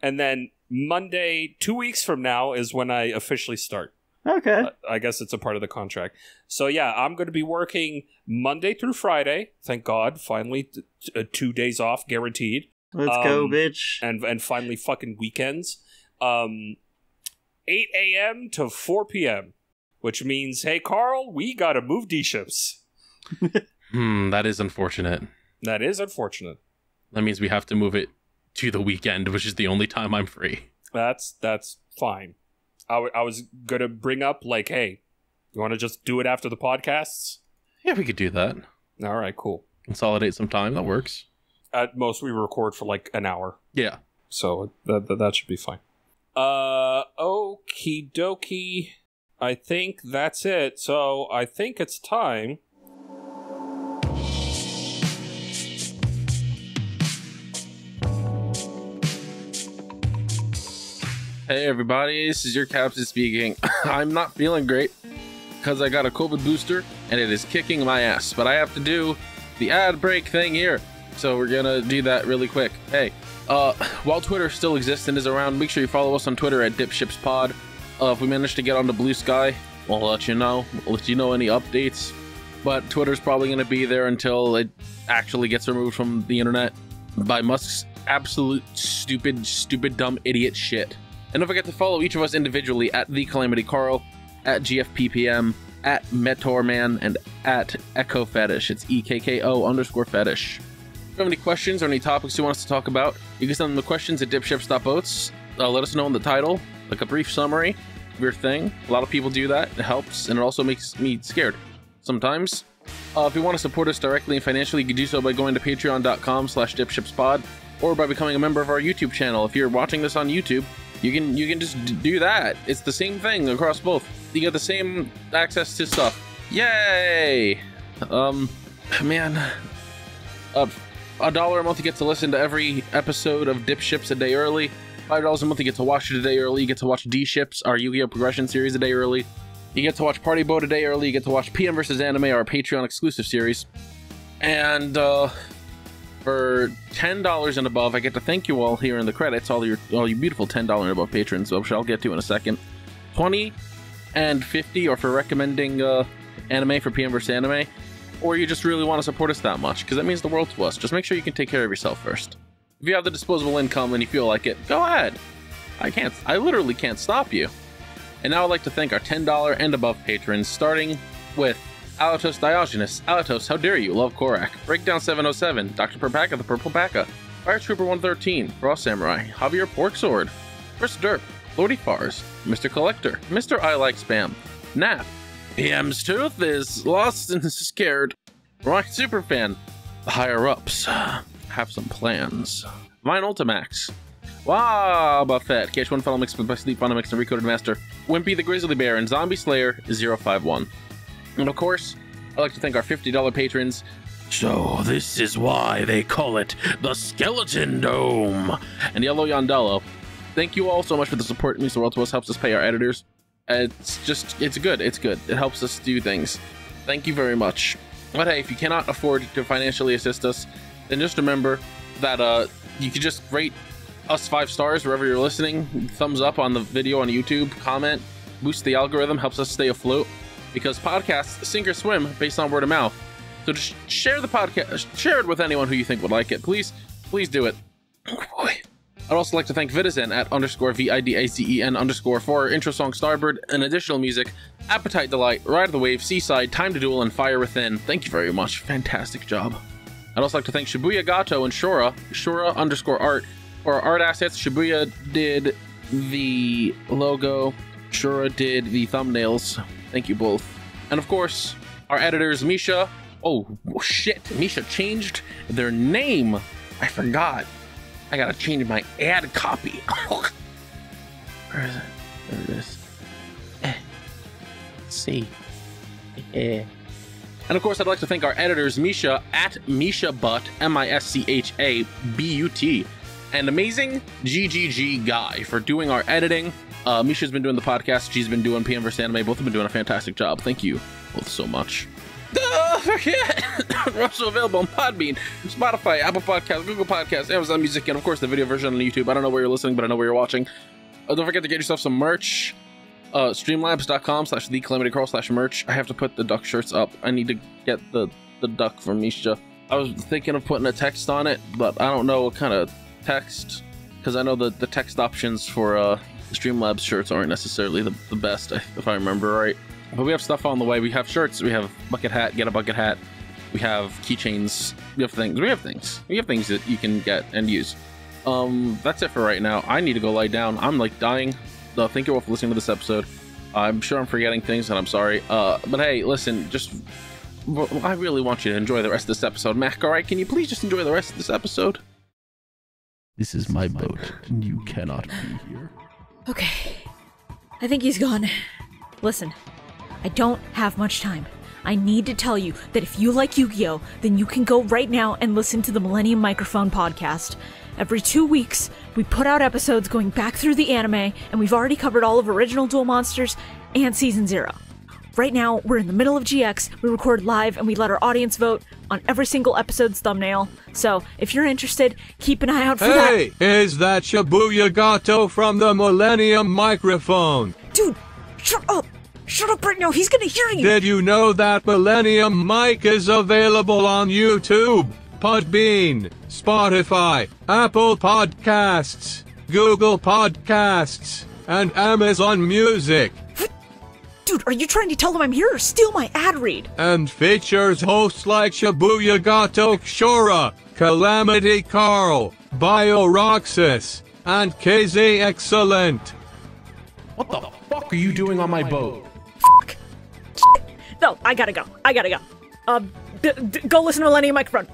and then Monday, 2 weeks from now, is when I officially start. Okay. I guess it's a part of the contract. So yeah, I'm going to be working Monday through Friday. Thank God, finally 2 days off guaranteed. Let's go, bitch. And finally fucking weekends. 8 a.m. to 4 p.m. Which means, hey Carl, we gotta move D-ships. That is unfortunate. That is unfortunate. That means we have to move it to the weekend, which is the only time I'm free. That's fine. I was gonna bring up, like, hey, you want to just do it after the podcasts? Yeah, we could do that. All right, cool. Consolidate some time. That works. At most, we record for like an hour. Yeah. So that should be fine. Okie dokie. I think that's it. So I think it's time. Hey everybody, this is your captain speaking. I'm not feeling great because I got a COVID booster and it is kicking my ass, but I have to do the ad break thing here. So we're gonna do that really quick. Hey, while Twitter still exists and is around, make sure you follow us on Twitter at DipshipsPod. If we manage to get onto Blue Sky, we'll let you know. We'll let you know any updates. but Twitter's probably going to be there until it actually gets removed from the internet by Musk's absolute stupid, dumb idiot shit. And don't forget to follow each of us individually at The Calamity Carl, at GFPPM, at Metorman, and at Echo Fetish. It's EKKO_fetish. If you have any questions or any topics you want us to talk about, you can send them the questions at dipships.boats. Let us know in the title, like a brief summary of your thing. A lot of people do that. It helps, and it also makes me scared sometimes. If you want to support us directly and financially, you can do so by going to patreon.com/dipshipspod, or by becoming a member of our YouTube channel. If you're watching this on YouTube, you can just do that. It's the same thing across both. You get the same access to stuff. Yay! Man. $1 a month you get to listen to every episode of Dip Ships a day early. $5 a month you get to watch it a day early. You get to watch D-Ships, our Yu-Gi-Oh! Progression series, a day early. You get to watch Party Boat a day early. You get to watch PM vs. Anime, our Patreon exclusive series. And for $10 and above, I get to thank you all here in the credits, all you beautiful $10 and above patrons, which I'll get to in a second. $20 and $50 are for recommending anime for PM vs. Anime, or you just really want to support us that much, because that means the world to us. Just make sure you can take care of yourself first. If you have the disposable income and you feel like it, go ahead. I literally can't stop you. And now I'd like to thank our $10 and above patrons, starting with Alatos Diogenes. Alatos, how dare you? Love Korak. Breakdown 707. Dr. Perpaka the Purple Paka. Fire Trooper 113. Frost Samurai. Javier Porksword. Chris Derp. Lordy Fars. Mr. Collector. Mr. I Like Spam. Nap. PM's Tooth is lost and scared. Rock Superfan. The higher ups have some plans. Vine Ultimax. Wow, Buffett. KH1 Funnel Mix by Sleep Funnel Mix and Recoded Master. Wimpy the Grizzly Bear and Zombie Slayer 051. And of course, I'd like to thank our $50 patrons. So this is why they call it the Skeleton Dome. And Yellow Yondello. Thank you all so much for the support. It means the world to us, helps us pay our editors. It's good. It helps us do things. Thank you very much. But hey, if you cannot afford to financially assist us, then just remember that you can just rate us 5 stars wherever you're listening. Thumbs up on the video on YouTube. Comment. Boost the algorithm. Helps us stay afloat. Because podcasts sink or swim based on word of mouth. So just share the podcast. Share it with anyone who you think would like it. Please do it. Oh boy. I'd also like to thank Vidazen at _VIDAZEN_ for our intro song Starbird and additional music, Appetite Delight, Ride of the Wave, Seaside, Time to Duel, and Fire Within. Thank you very much. Fantastic job. I'd also like to thank Shibuya Gato and Shora _art for our art assets. Shibuya did the logo, Shora did the thumbnails. Thank you both. And of course, our editors, Misha. Oh shit, Misha changed their name. I forgot. I gotta change my ad copy. Where is it? There it is. Let's see. And of course, I'd like to thank our editors, Misha at MishaBut, MISCHABUT, and amazing GGG Guy for doing our editing. Misha's been doing the podcast. She's been doing PM vs. Anime. Both have been doing a fantastic job. Thank you both so much. Don't forget, we're also available on Podbean, Spotify, Apple Podcasts, Google Podcasts, Amazon Music, and of course the video version on YouTube. I don't know where you're listening, but I know where you're watching. Don't forget to get yourself some merch. Streamlabs.com/TheCalamityCarl/merch. I have to put the duck shirts up. I need to get the duck from Misha. I was thinking of putting a text on it, but I don't know what kind of text, because I know the text options for Streamlabs shirts aren't necessarily the best, if I remember right. But we have stuff on the way. We have shirts. We have bucket hat. Get a bucket hat. We have keychains. We have things. We have things that you can get and use. That's it for right now. I need to go lie down. I'm like dying. Thank you all for listening to this episode. I'm sure I'm forgetting things, and I'm sorry. But hey, listen. I really want you to enjoy the rest of this episode. Mac, all right? Can you please just enjoy the rest of this episode? This is my boat, and you cannot be here. Okay. I think he's gone. Listen. I don't have much time. I need to tell you that if you like Yu-Gi-Oh, then you can go right now and listen to the Millennium Microphone podcast. Every 2 weeks, we put out episodes going back through the anime, and we've already covered all of Original Duel Monsters and Season 0. Right now, we're in the middle of GX, we record live, and we let our audience vote on every single episode's thumbnail. So, if you're interested, keep an eye out for that. Hey, is that Shibuya Gato from the Millennium Microphone? Dude, shut up! Shut up right now. He's gonna hear you. Did you know that Millennium Mike is available on YouTube, Podbean, Spotify, Apple Podcasts, Google Podcasts, and Amazon Music, Dude, are you trying to tell him I'm here or steal my ad read? and features hosts like Shibuya Gato Shora, Calamity Carl, BioRoxas, and KZ Excellent. What the fuck are you doing on my boat? Fuck. No, I gotta go. Go listen to Millennium Microphone.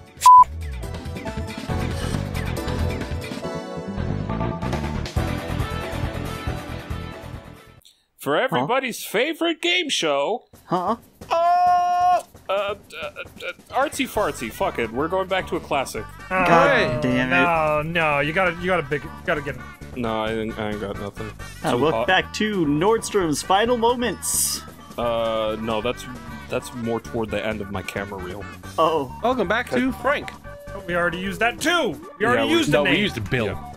For everybody's favorite game show, Huh? Artsy Fartsy. Fuck it, we're going back to a classic. God damn it. No, you gotta get it. No, I ain't got nothing. Look back to Nordstrom's final moments. No, that's more toward the end of my camera reel. Oh. Welcome back to Frank. We already used that too. We already we- used the No, name. we used Bill. Yeah.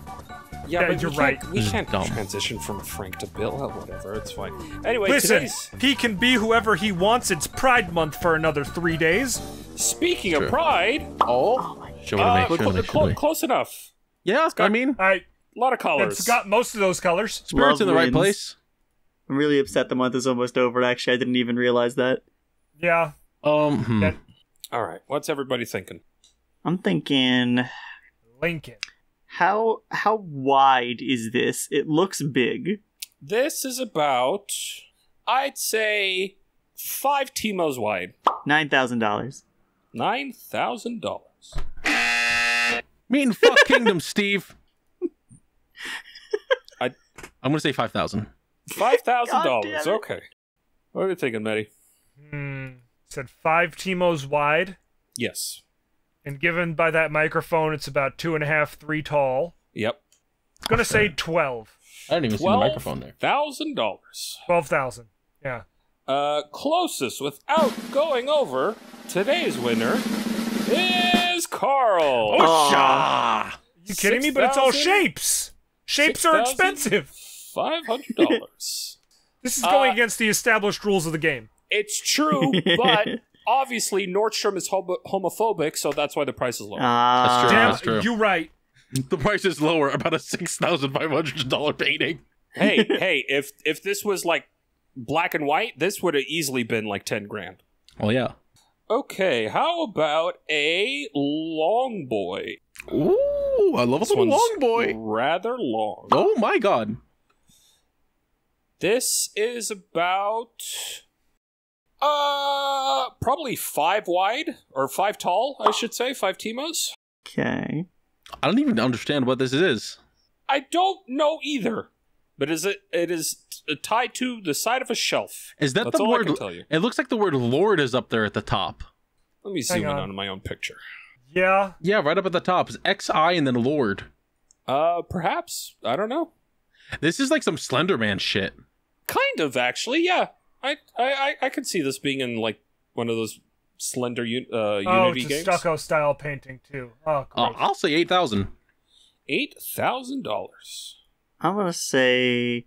Yeah, but you're we right. can't- We can't Dumb. transition from Frank to Bill. Whatever, it's fine. Anyway, Listen, today's... he can be whoever he wants. It's Pride Month for another 3 days. Speaking of Pride, Should we? close enough. Yeah, I mean, I A lot of colors. it's got most of those colors. spirit's in the Love right wins. place. I'm really upset the month is almost over. Actually, I didn't even realize that. Yeah. Hmm. All right, what's everybody thinking? I'm thinking, Lincoln. how wide is this? It looks big. This is about, I'd say, 5 Timos wide. $9,000. $9,000. Mean fuck Kingdom, Steve. I- I'm gonna say 5,000. God damn $5,000. it. Okay. What are you thinking, Matty? Said 5 Timos wide, Yes. and given by that microphone, it's about 2.5, 3 tall. Yep. Gonna say 12. I didn't even see the microphone there. $12,000. 12,000. Yeah. Closest without going over, today's winner is Carl. Aw. You kidding me? But it's all 6,000? shapes. Shapes are expensive. $500. This is going against the established rules of the game. It's true, but obviously Nordstrom is homophobic, so that's why the price is low. That's true. Damn, That's true. you're right. The price is lower, about a $6,500 painting. hey, if this was like black and white, this would have easily been like 10 grand. Well, yeah. Okay, how about a long boy? Ooh, I love a This little one's long boy. rather long. Oh my god. This is about probably 5 wide or 5 tall, I should say, 5 Timos. Okay. I don't even understand what this is. I don't know either, but it is tied to the side of a shelf. Is that That's the all I word? can tell you. It looks like the word Lord is up there at the top. Let me zoom in on. on my own picture. Yeah. Yeah, right up at the top. It's XI and then Lord. Perhaps, I don't know. This is like some Slender Man shit. Kind of, actually, yeah. I could see this being in like one of those Slender Oh, Unity it's a games. stucco style painting too. Oh, great. I'll say 8,000. $8,000. I'm going to say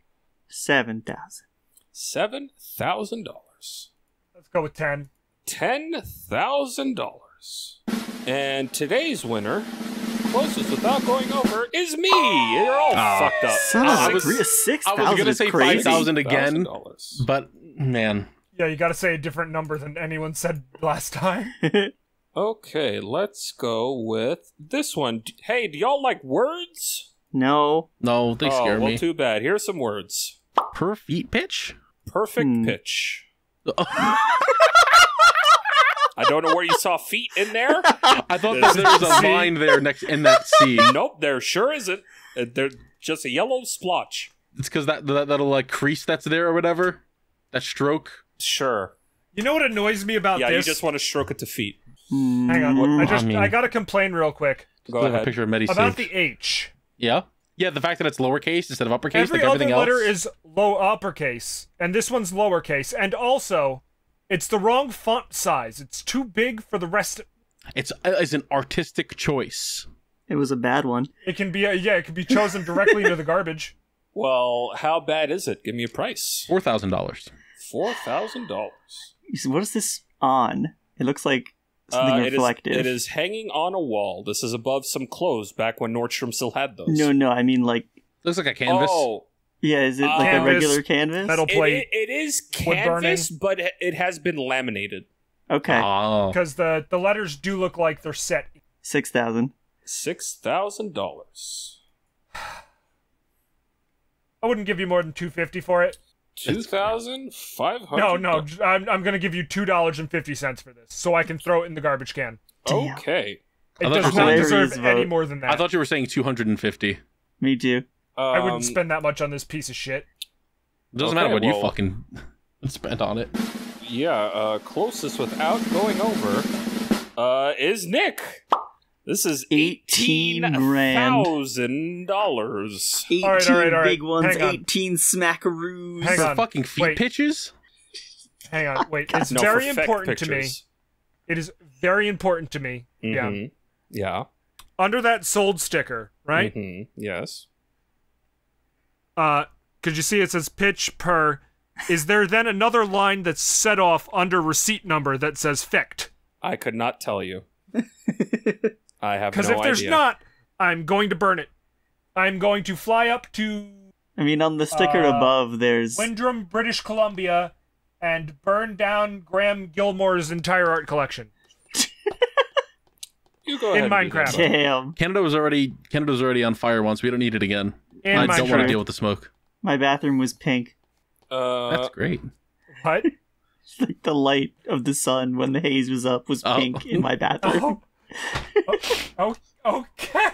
7,000. $7,000. Let's go with 10. $10,000. And today's winner, closest without going over, is me. You're all fucked up. Son I of was- a 6,000 I was gonna is say crazy. 5,000 again, $5,000. but man, Yeah, you gotta say a different number than anyone said last time. Okay, let's go with this one. Hey, do y'all like words? No. no, they scare well, me. too bad. Here's some words. Per feet pitch? Perfect pitch. I don't know where you saw feet in there. I thought that there was a line there next in that C. Nope, there sure isn't. They're just a yellow splotch. It's because that little like crease that's there or whatever. That stroke. Sure. You know what annoys me about Yeah, this? you just want to stroke it to feet. Hang on. I mean- I gotta complain real quick Go I have a ahead. picture of Medi about safe. the H. Yeah? Yeah, the fact that it's lowercase instead of uppercase, Every like everything other letter else. is low uppercase, and this one's lowercase. And also, it's the wrong font size. It's too big for the rest. It's an artistic choice. It was a bad one. It can be it can be chosen directly into the garbage. Well, how bad is it? Give me a price. $4,000. $4,000. What is this on? It looks like something reflective. It is hanging on a wall. This is above some clothes back when Nordstrom still had those. No, I mean like... Looks like a canvas. Oh, Yeah, is it like Canvas, a regular canvas? metal plate. it is wood canvas, burning. but it has been laminated. Okay, Oh. Because the letters do look like they're set. 6,000. $6,000. I wouldn't give you more than $250 for it. 2,500. No, I'm gonna give you $2.50 for this, so I can throw it in the garbage can. Damn. Okay. It I thought does you not were deserve saying- any more than that. I thought you were saying 250. Me too. I wouldn't spend that much on this piece of shit. It doesn't Okay, matter what you well- fucking spent on it. Yeah, closest without going over is Nick. This is 18 grand. $18,000. 18 All right. big ones, Hang on. 18 smackaroos. Hang For on. fucking feet Wait. pitches? Hang on, wait. It's No, very for feck important to me. pictures. It is very important to me. Yeah. Mhm. Yeah. Under that sold sticker, right? Mhm. Yes. Could you see it says pitch per? Is there then another line that's set off under receipt number that says fecht? I could not tell you. I have no Because idea. if there's not, I'm going to burn it. I'm going to fly up to I mean, on the sticker above, there's... Windrum, British Columbia, and burn down Graham Gilmore's entire art collection. You go in ahead and do Minecraft. that. Damn. Canada was already on fire once. We don't need it again. In I don't want to Minecraft. deal with the smoke. My bathroom was pink. That's great. What? It's like the light of the sun when the haze was up was Oh. pink in my bathroom. Okay.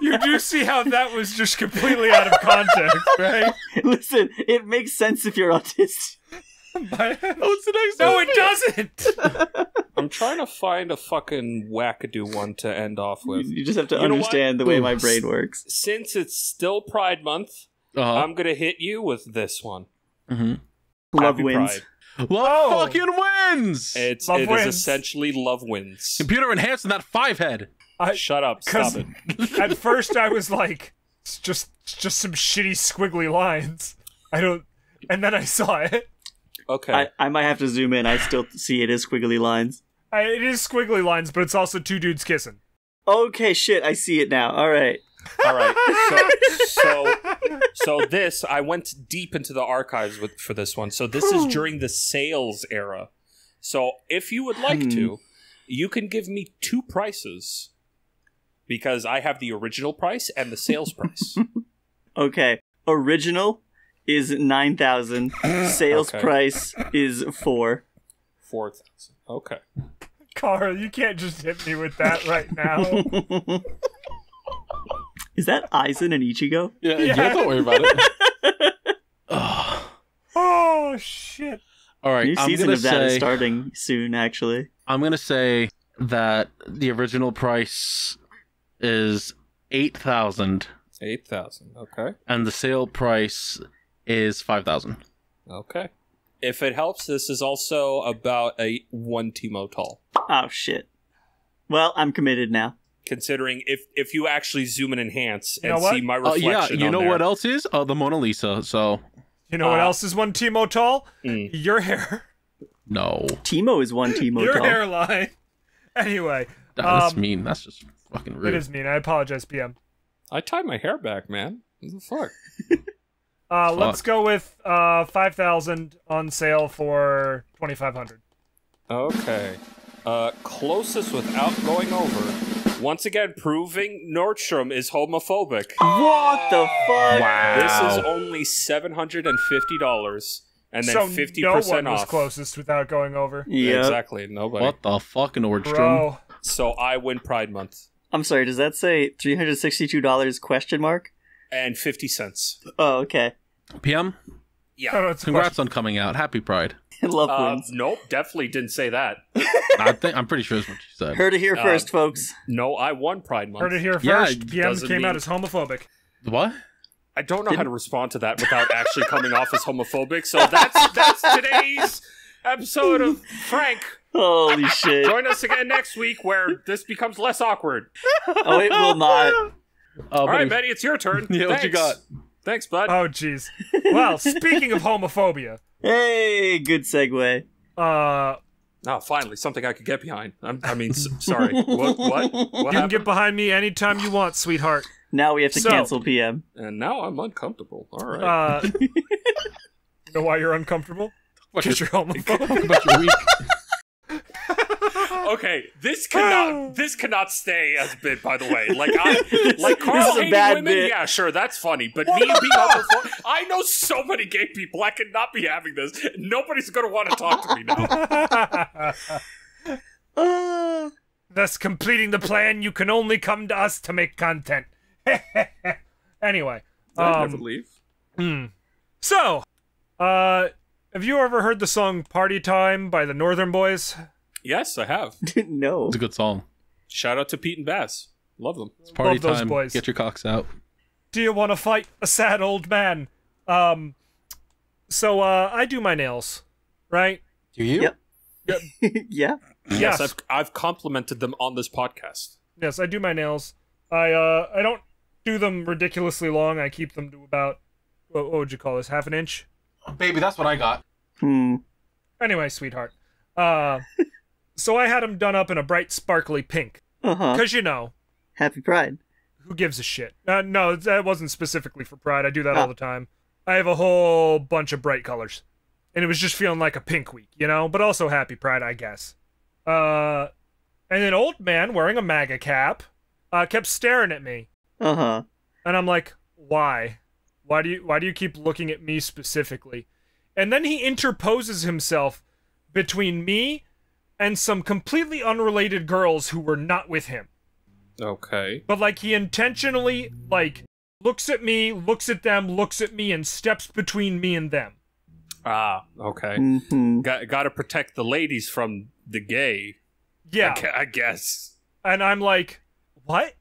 You do see how that was just completely out of context, right? Listen, it makes sense if you're autistic. What's the next No, one? it doesn't. I'm trying to find a fucking wackadoo one to end off with. You just have to You know understand the way Ooh. my brain works. Since it's still Pride Month, Uh-huh. I'm gonna hit you with this one. Love Happy wins. Pride. Love Oh. fucking wins! It Love is wins. essentially love wins. Computer enhancing that 5-head. Shut up. Stop 'cause- it. At first, I was like, it's just some shitty squiggly lines. I don't. And then I saw it. Okay. I might have to zoom in. I still see it as squiggly lines. It is squiggly lines, but it's also two dudes kissing. Okay, shit, I see it now. All right. All right. So this, I went deep into the archives for this one. So this is during the sales era. So if you would like to, you can give me two prices because I have the original price and the sales price. Okay. Original is 9,000. Sales Okay. price is 4. 4,000. Okay. Carl, you can't just hit me with that right now. Is that Aizen and Ichigo? Yeah, don't worry about it. Oh, shit. All right, New I'm season gonna of that is say starting soon, actually. I'm gonna say that the original price is 8,000 8,000. Okay. and the sale price is 5,000. Okay. If it helps, this is also about a 1 Timo tall. Oh, shit. Well, I'm committed now. Considering if you actually zoom and enhance You and know what? see my Oh reflection yeah, you on know there. what else is? Oh, the Mona Lisa. So You know what else is one Timo tall? Mm. Your hair. no, Timo is one Timo Your tall. hairline. Anyway, that's mean. That's just fucking rude. it is mean. I apologize, PM. I tied my hair back, man. What the fuck? Let's go with 5,000 on sale for 2,500. Okay. Closest without going over. Once again, proving Nordstrom is homophobic. What the fuck? This is only $750, and then So 50% no one was off. closest without going over. Yeah. Exactly. Nobody. What the fuck, Nordstrom? Bro. So I win Pride Month I'm sorry, does that say $362 question mark? and 50 cents. Oh, okay. PM, Yeah. Oh, it's a congrats on coming out. Happy Pride. Love wins. Nope. Definitely didn't say that. I'm pretty sure that's what you said. Heard it here first, folks. No, I won Pride Month. Heard it here Yeah, first. it PM doesn't came mean- out as homophobic. What? I don't know how to respond to that without actually coming off as homophobic. So that's today's episode of Frank. Holy shit. Join us again next week where this becomes less awkward. Oh, it will not. All right, Betty, it's your turn. Yeah, what you Thanks. got? Thanks, bud. Oh, jeez. Well, speaking of homophobia. Hey, good segue. Oh, finally, something I could get behind. Sorry. What You can happened? get behind me anytime you want, sweetheart. Now we have to So- cancel PM. And now I'm uncomfortable. All right. You know why you're uncomfortable? Because you're homophobic. Talk about your week. Okay, this cannot stay as a bit. By the way, like Carl This is a hating bad women. bit. Yeah, sure, that's funny. But me being homophobic, I know so many gay people. I cannot be having this. Nobody's gonna want to talk to me now. Thus completing the plan, you can only come to us to make content. Anyway. I never leave. So, have you ever heard the song Party Time by the Northern Boys? Yes, I have. No. It's a good song. Shout out to Pete and Bass. Love them. It's party Love those time. boys. Get your cocks out. Do you want to fight a sad old man? So, I do my nails, right? Do you? Yep. Yeah. Yes. I've complimented them on this podcast. Yes, I do my nails. I don't do them ridiculously long. I keep them to about, what would you call this, half an inch? Baby, that's what I got. Anyway, sweetheart. So I had them done up in a bright, sparkly pink. Uh-huh. Because, you know, Happy Pride. who gives a shit? No, that wasn't specifically for Pride. I do that all the time. I have a whole bunch of bright colors. And it was just feeling like a pink week, you know? But also Happy Pride, I guess. And an old man wearing a MAGA cap kept staring at me. Uh-huh. And I'm like, why? Why do you keep looking at me specifically? And then he interposes himself between me and some completely unrelated girls who were not with him. Okay. But, like, he intentionally, like, looks at me, looks at them, looks at me, and steps between me and them. Ah, okay. Mm-hmm. Got to protect the ladies from the gay. Yeah. I guess. And I'm like, what?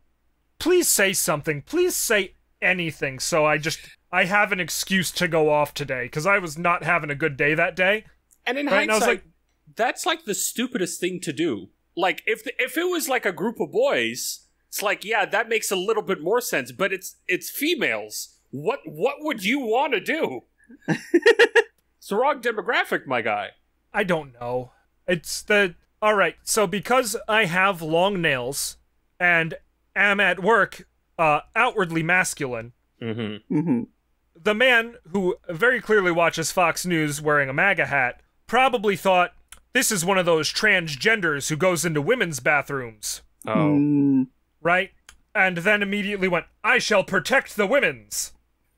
Please say something. Please say anything. So I have an excuse to go off today, because I was not having a good day that day. And in Right, and I hindsight, was like- that's like the stupidest thing to do. Like, if it was like a group of boys, it's like, yeah, that makes a little bit more sense. But it's females. What would you want to do? It's the wrong demographic, my guy. I don't know. Alright, so because I have long nails and am at work outwardly masculine, Mm-hmm. Mm-hmm. the man who very clearly watches Fox News wearing a MAGA hat probably thought, this is one of those transgenders who goes into women's bathrooms, Oh. right? And then immediately went, I shall protect the women's.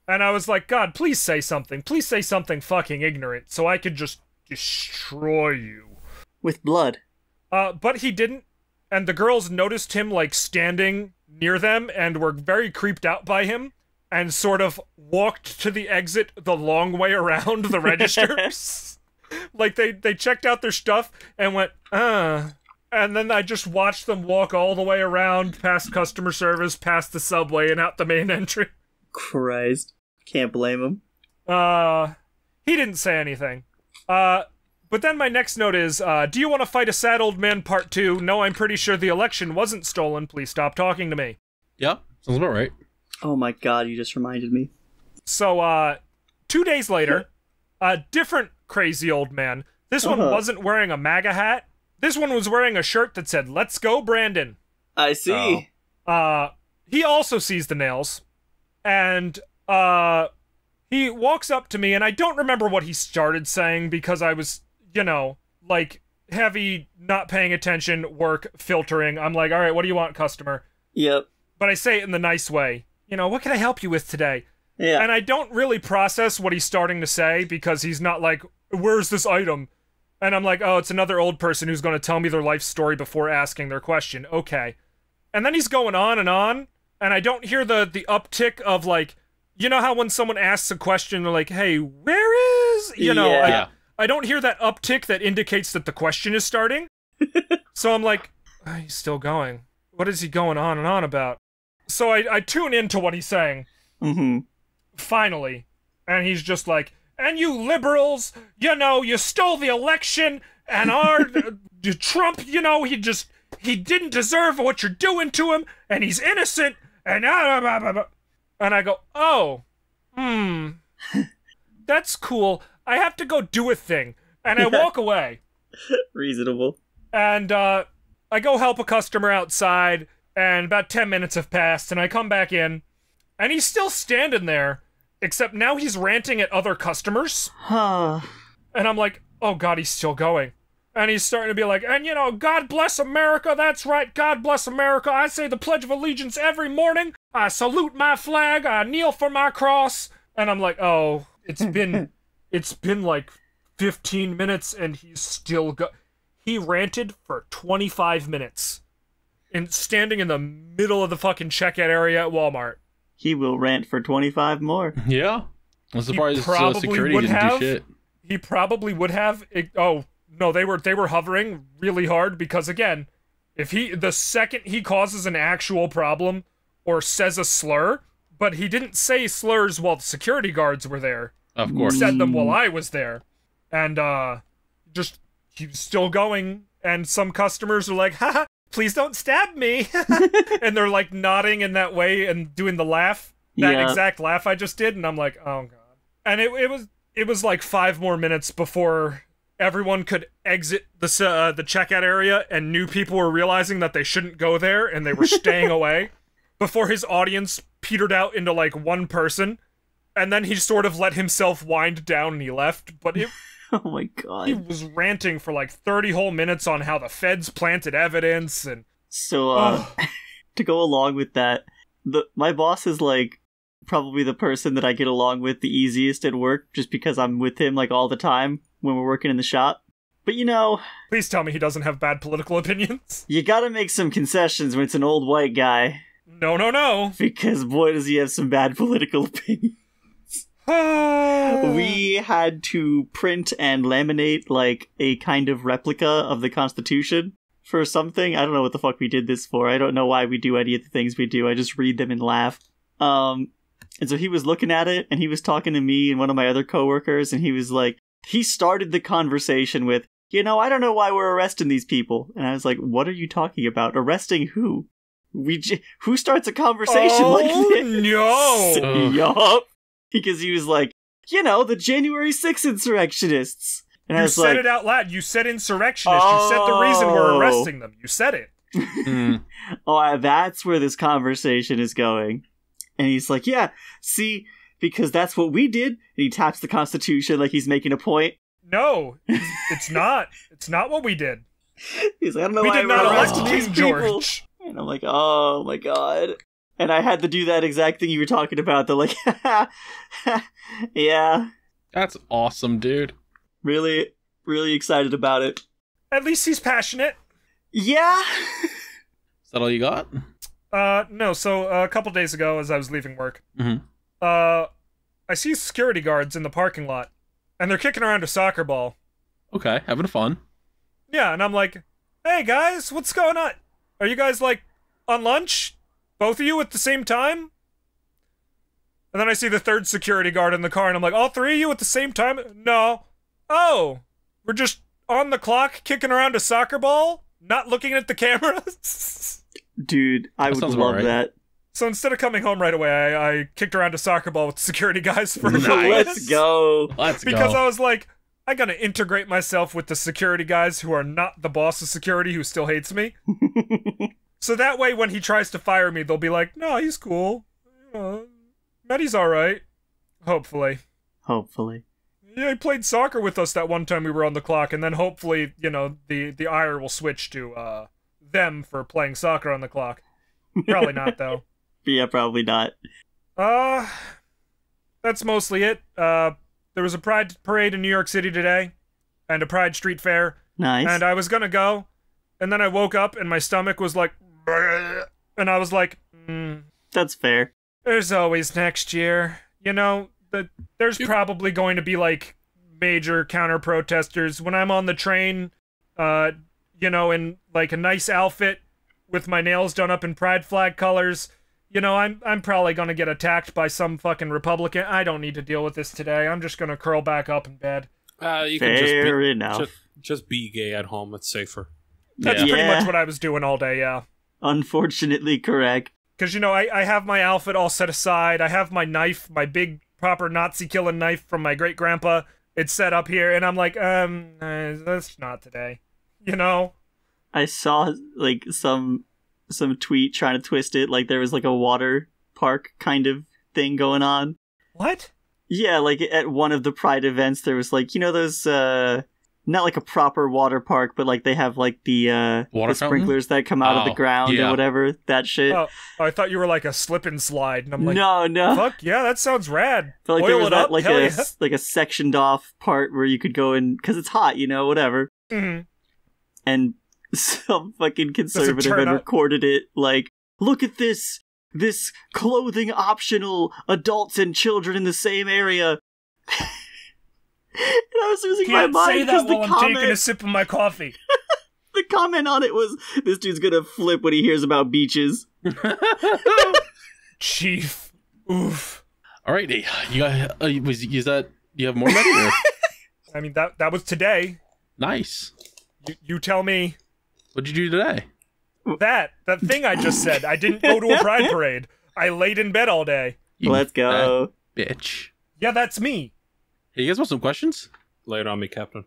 And I was like, God, please say something. Please say something fucking ignorant so I could just destroy you. With blood. But he didn't, and the girls noticed him, like, standing near them and were very creeped out by him and sort of walked to the exit the long way around the registers. Like, they checked out their stuff and went, and then I just watched them walk all the way around, past customer service, past the subway, and out the main entry. Christ. Can't blame him. He didn't say anything. But then my next note is, do you want to fight a sad old man part 2? No, I'm pretty sure the election wasn't stolen. Please stop talking to me. Yeah, sounds about right. Oh my god, you just reminded me. So, 2 days later, a different crazy old man. This one wasn't wearing a MAGA hat. This one was wearing a shirt that said, "Let's go, Brandon." I see. He also sees the nails. And, he walks up to me, and I don't remember what he started saying because I was, you know, like, heavy, not paying attention, work, filtering. I'm like, all right, what do you want, customer? Yep. But I say it in the nice way. You know, what can I help you with today? Yeah. And I don't really process what he's starting to say because he's not like, where's this item? And I'm like, oh, it's another old person who's going to tell me their life story before asking their question. Okay. And then he's going on, and I don't hear the uptick of, like, you know how when someone asks a question, they're like, hey, where is, you know, Yeah. I don't hear that uptick that indicates that the question is starting. So I'm like, oh, he's still going. What is he going on and on about? So I tune into what he's saying. Mm-hmm. Finally. And he's just like, and you liberals, you know, you stole the election, and our Trump, you know, he didn't deserve what you're doing to him, and he's innocent, and and I go, oh, That's cool. I have to go do a thing. And I walk away. Reasonable. And I go help a customer outside, and about 10 minutes have passed, and I come back in, and he's still standing there, except now he's ranting at other customers. Huh. And I'm like, oh god, he's still going. And he's starting to be like, and you know, God bless America, that's right, God bless America. I say the Pledge of Allegiance every morning. I salute my flag, I kneel for my cross. And I'm like, oh, it's been like 15 minutes and he's still He ranted for 25 minutes. And standing in the middle of the fucking checkout area at Walmart. He will rant for 25 more. Yeah. I'm surprised security would didn't have. do shit. He probably would have. Oh no, they were hovering really hard because again, if the second he causes an actual problem or says a slur, but he didn't say slurs while the security guards were there. Of course. He said them while I was there, and just he was still going. And some customers are like, haha, please don't stab me. And they're like nodding in that way and doing the laugh, that exact laugh I just did. And I'm like, oh god. And it was like 5 more minutes before everyone could exit the checkout area and new people were realizing that they shouldn't go there and they were staying away before his audience petered out into like one person. And then he sort of let himself wind down and he left. But oh my god. He was ranting for like 30 whole minutes on how the feds planted evidence and... So, to go along with that, my boss is like probably the person that I get along with the easiest at work just because I'm with him like all the time when we're working in the shop. But you know... Please tell me he doesn't have bad political opinions. You gotta make some concessions when it's an old white guy. No. Because boy does he have some bad political opinions. We had to print and laminate like a kind of replica of the Constitution for something. I don't know what the fuck we did this for. I don't know why we do any of the things we do. I just read them and laugh. And so he was looking at it and he was talking to me and one of my other coworkers and he was like, he started the conversation with, you know, I don't know why we're arresting these people. And I was like, what are you talking about? Arresting who? Who starts a conversation like this? No. Yup. Because he was like, you know, the January 6th insurrectionists. And I was said it out loud. You said insurrectionists. You said the reason we're arresting them. You said it. Oh, that's where this conversation is going. And he's like, yeah, see, because that's what we did. And he taps the Constitution like he's making a point. No, it's not. It's not what we did. He's like, I don't know we why did not we're arrest arresting King these people. George. And I'm like, oh my god. And I had to do that exact thing you were talking about. They're like, yeah. That's awesome, dude. Really, really excited about it. At least he's passionate. Yeah. Is that all you got? No. So a couple days ago, as I was leaving work, Mm-hmm. I see security guards in the parking lot, and they're kicking around a soccer ball. Okay, having fun. Yeah, and I'm like, hey guys, what's going on? Are you guys like on lunch? Both of you at the same time? And then I see the third security guard in the car, and I'm like, all three of you at the same time? No. Oh, we're just on the clock, kicking around a soccer ball? Not looking at the cameras? Dude, I would love that. So instead of coming home right away, I kicked around a soccer ball with the security guys for a few Let's go. Because I was like, I gotta integrate myself with the security guys who are not the boss of security who still hates me. So that way, when he tries to fire me, they'll be like, no, he's cool. Maddie's alright. Hopefully. Yeah, he played soccer with us that one time we were on the clock, and then hopefully, you know, the ire will switch to them for playing soccer on the clock. Probably not, though. Yeah, probably not. That's mostly it. There was a Pride parade in New York City today, and a Pride street fair. Nice. And I was gonna go, and then I woke up and my stomach was like, and I was like, That's fair. There's always next year. You know, there's probably going to be like major counter protesters when I'm on the train, you know, in like a nice outfit with my nails done up in Pride flag colors. You know, I'm probably gonna get attacked by some fucking Republican. I don't need to deal with this today. I'm just gonna curl back up in bed. You Fair can enough. just be gay at home. It's safer. That's pretty much what I was doing all day, yeah. Unfortunately correct. Because, you know, I have my outfit all set aside. I have my knife, my big proper Nazi killing knife from my great grandpa. It's set up here, and I'm like, that's not today. You know? I saw like some tweet trying to twist it, like there was like a water park kind of thing going on. What? Yeah, like at one of the Pride events, there was like, you know, those not like a proper water park, but like they have like the Water sprinklers that come out of the ground yeah. or whatever. That shit. Oh, I thought you were like a slip and slide, and I'm like, no. fuck yeah, that sounds rad. But like Oil there was it that up, like hell a yeah. like a sectioned off part where you could go in because it's hot, you know, whatever. Mhm. And some fucking conservative turn had up? recorded it like, look at this clothing optional adults and children in the same area. And I was losing my Can't mind say because that the while I'm taking a comment, sip of my coffee. the comment on it was, this dude's gonna flip when he hears about beaches. Chief. Oof. Alrighty, you got, is that you have more money? Or? I mean, that was today. Nice. You tell me. What'd you do today? That thing I just said. I didn't go to a pride parade. I laid in bed all day. You Let's go. fat bitch. Yeah, that's me. Hey, you guys want some questions? Lay it on me, Captain.